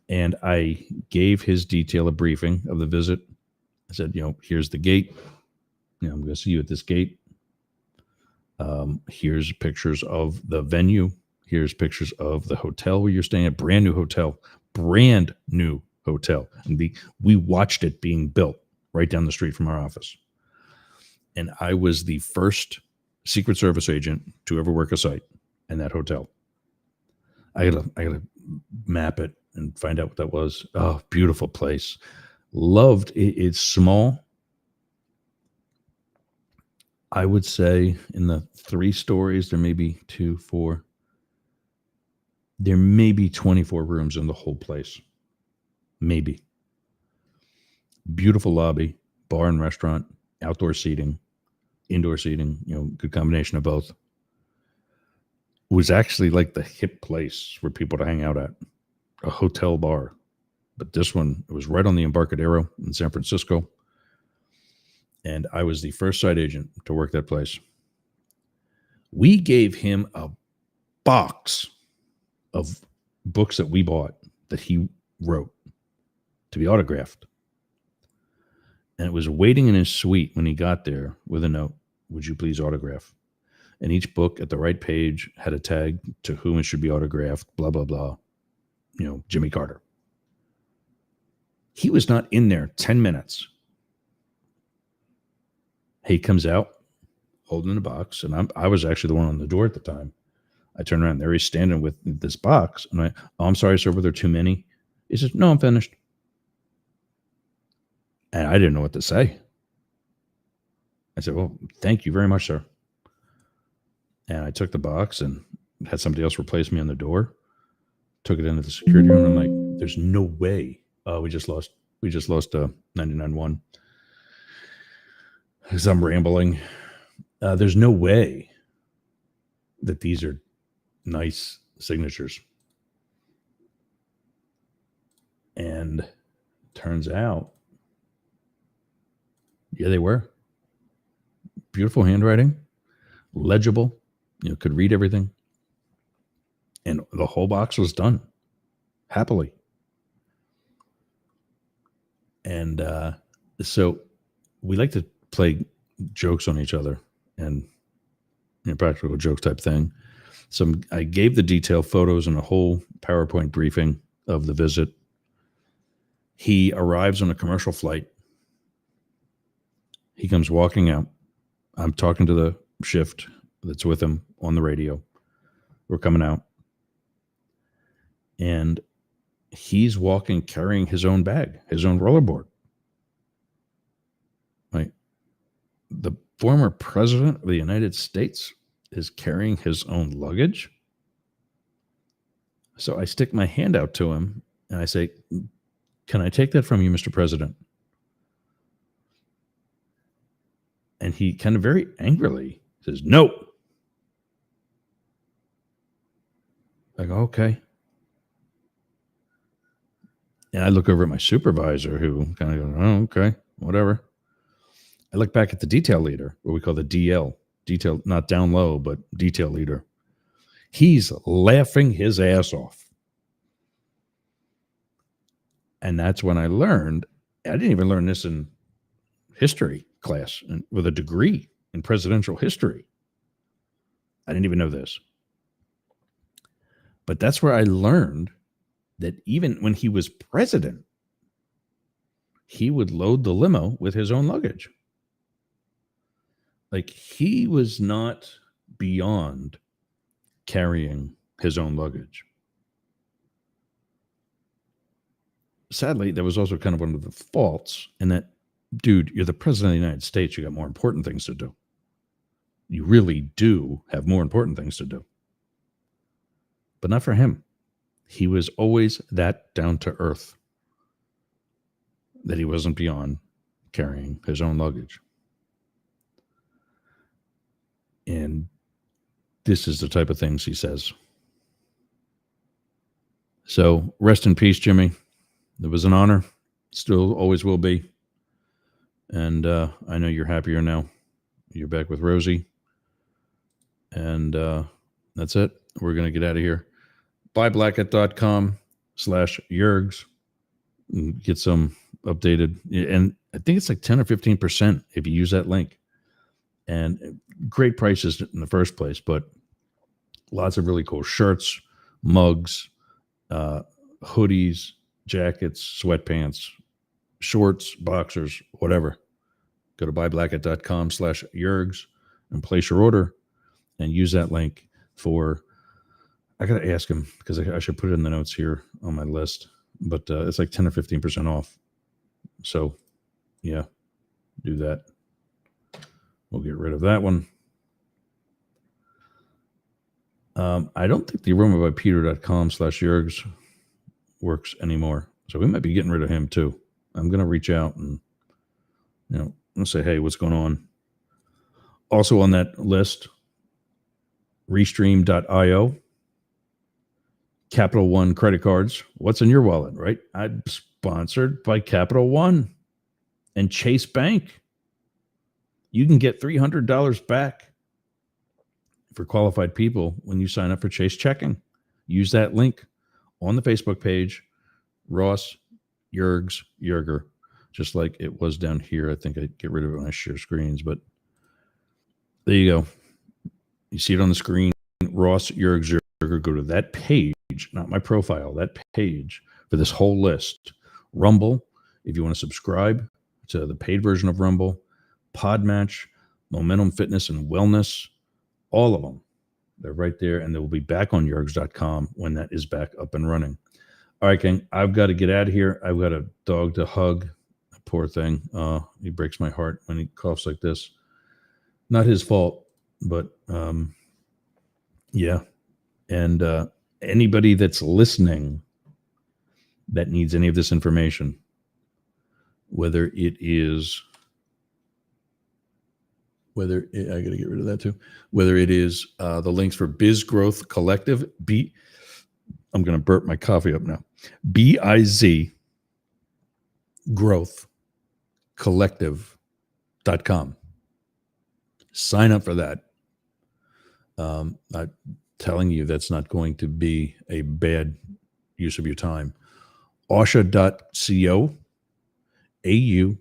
And I gave his detail a briefing of the visit. I said, here's the gate. I'm going to see you at this gate. Here's pictures of the venue. Here's pictures of the hotel where you're staying at. Brand new hotel. And we watched it being built right down the street from our office. And I was the first Secret Service agent to ever work a site in that hotel. I gotta map it and find out what that was. Oh, beautiful place. Loved it. It's small, I would say in the 3 stories, there may be 2, 4. There may be 24 rooms in the whole place. Maybe. Beautiful lobby, bar and restaurant, outdoor seating, indoor seating, good combination of both. It was actually like the hip place for people to hang out at, a hotel bar. But this one, it was right on the Embarcadero in San Francisco. And I was the first site agent to work that place. We gave him a box of books that we bought that he wrote to be autographed. And it was waiting in his suite when he got there with a note, "Would you please autograph?" And each book at the right page had a tag to whom it should be autographed, blah, blah, blah. Jimmy Carter. He was not in there 10 minutes. He comes out holding the box, and I was actually the one on the door at the time. I turned around, there he's standing with this box, and I'm sorry, sir, were there too many? He says, "No, I'm finished." And I didn't know what to say. I said, "Well, thank you very much, sir." And I took the box and had somebody else replace me on the door, took it into the security room. I'm like, there's no way. We just lost 99-1. Because I'm rambling. There's no way that these are nice signatures. And turns out, yeah, they were. Beautiful handwriting, legible, could read everything. And the whole box was done happily. And so we like to play jokes on each other and practical joke type thing. So I gave the detailed photos and a whole PowerPoint briefing of the visit. He arrives on a commercial flight. He comes walking out. I'm talking to the shift that's with him on the radio. We're coming out. And he's walking carrying his own bag, his own rollerboard. Right? The former president of the United States is carrying his own luggage. So I stick my hand out to him and I say, "Can I take that from you, Mr. President?" And he kind of very angrily says, "No." I go, "Okay." And I look over at my supervisor who kind of goes, "Oh, okay, whatever." I look back at the detail leader, what we call the DL, detail, not down low, but detail leader. He's laughing his ass off. And that's when I learned, I didn't even learn this in history class with a degree in presidential history. I didn't even know this. But that's where I learned that even when he was president, he would load the limo with his own luggage. Like, he was not beyond carrying his own luggage. Sadly, that was also kind of one of the faults in that, dude, you're the president of the United States. You got more important things to do. You really do have more important things to do. But not for him. He was always that down to earth that he wasn't beyond carrying his own luggage. And this is the type of things he says. So rest in peace, Jimmy. It was an honor. Still always will be. And I know you're happier now. You're back with Rosie. And that's it. We're going to get out of here. buyblacket.com/Yergs. Get some updated. And I think it's like 10 or 15% if you use that link. And great prices in the first place, but lots of really cool shirts, mugs, hoodies, jackets, sweatpants, shorts, boxers, whatever. Go to buyblacket.com/Yergs and place your order and use that link for, I got to ask him because I should put it in the notes here on my list, but it's like 10 or 15% off. So yeah, do that. We'll get rid of that one. I don't think the aromabypeter.com/Yergs works anymore. So we might be getting rid of him too. I'm going to reach out and, and say, hey, what's going on? Also on that list, Restream.io, Capital One credit cards. What's in your wallet, right? I'm sponsored by Capital One and Chase Bank. You can get $300 back for qualified people when you sign up for Chase Checking. Use that link on the Facebook page, Ross Yergs Yerger, just like it was down here. I think I get rid of it when I share screens, but there you go. You see it on the screen, Ross Yergs Yerger. Go to that page, not my profile, that page for this whole list. Rumble, if you want to subscribe to the paid version of Rumble, Podmatch, Momentum Fitness and Wellness, all of them. They're right there, and they will be back on yergs.com when that is back up and running. All right, gang, I've got to get out of here. I've got a dog to hug. Poor thing. He breaks my heart when he coughs like this. Not his fault, but yeah. And anybody that's listening that needs any of this information, whether I got to get rid of that too. Whether it is the links for Biz Growth Collective, I'm going to burp my coffee up now. BIZ Growth Collective.com. Sign up for that. I'm telling you, that's not going to be a bad use of your time. Ausha.co, AUSHA.co.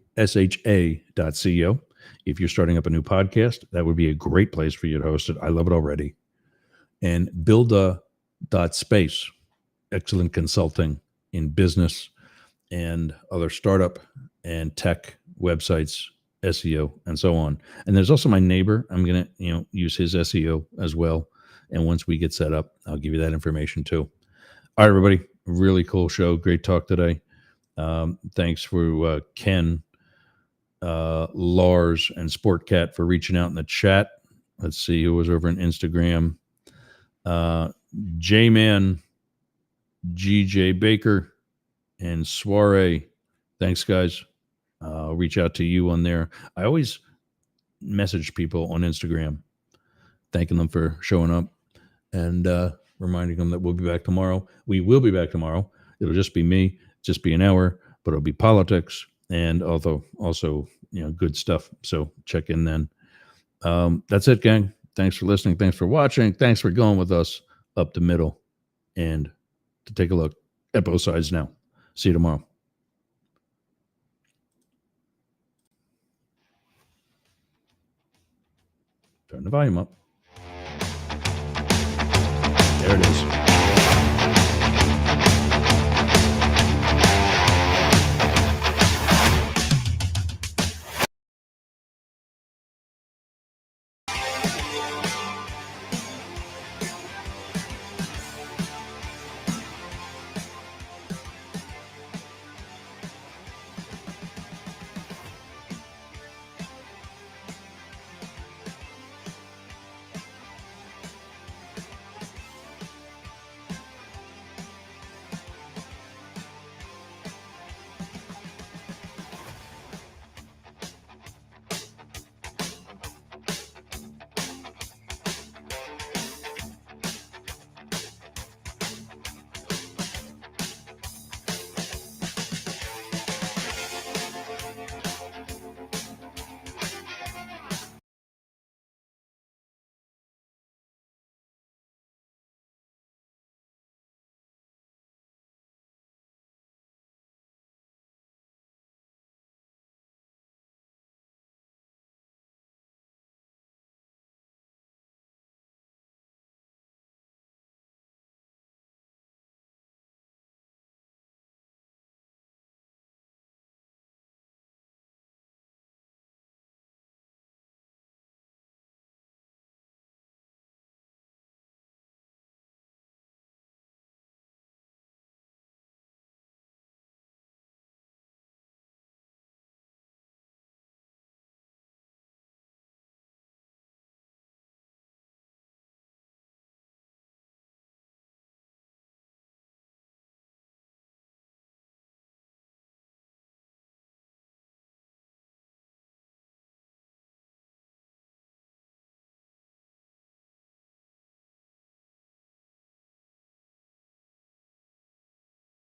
If you're starting up a new podcast, that would be a great place for you to host it. I love it already. And Builda.space, excellent consulting in business and other startup and tech websites, SEO, and so on. And there's also my neighbor. I'm going to, use his SEO as well. And once we get set up, I'll give you that information too. All right, everybody. Really cool show. Great talk today. Thanks for Ken, Lars, and Sportcat for reaching out in the chat. Let's see who was over on Instagram. J-Man, GJ Baker, and Soiree. Thanks, guys. I'll reach out to you on there. I always message people on Instagram, thanking them for showing up and reminding them that we'll be back tomorrow. We will be back tomorrow. It'll just be me, just be an hour, but it'll be politics and also good stuff. So check in then. That's it, gang. Thanks for listening. Thanks for watching. Thanks for going with us up the middle and to take a look at both sides now. See you tomorrow. Turn the volume up. There it is.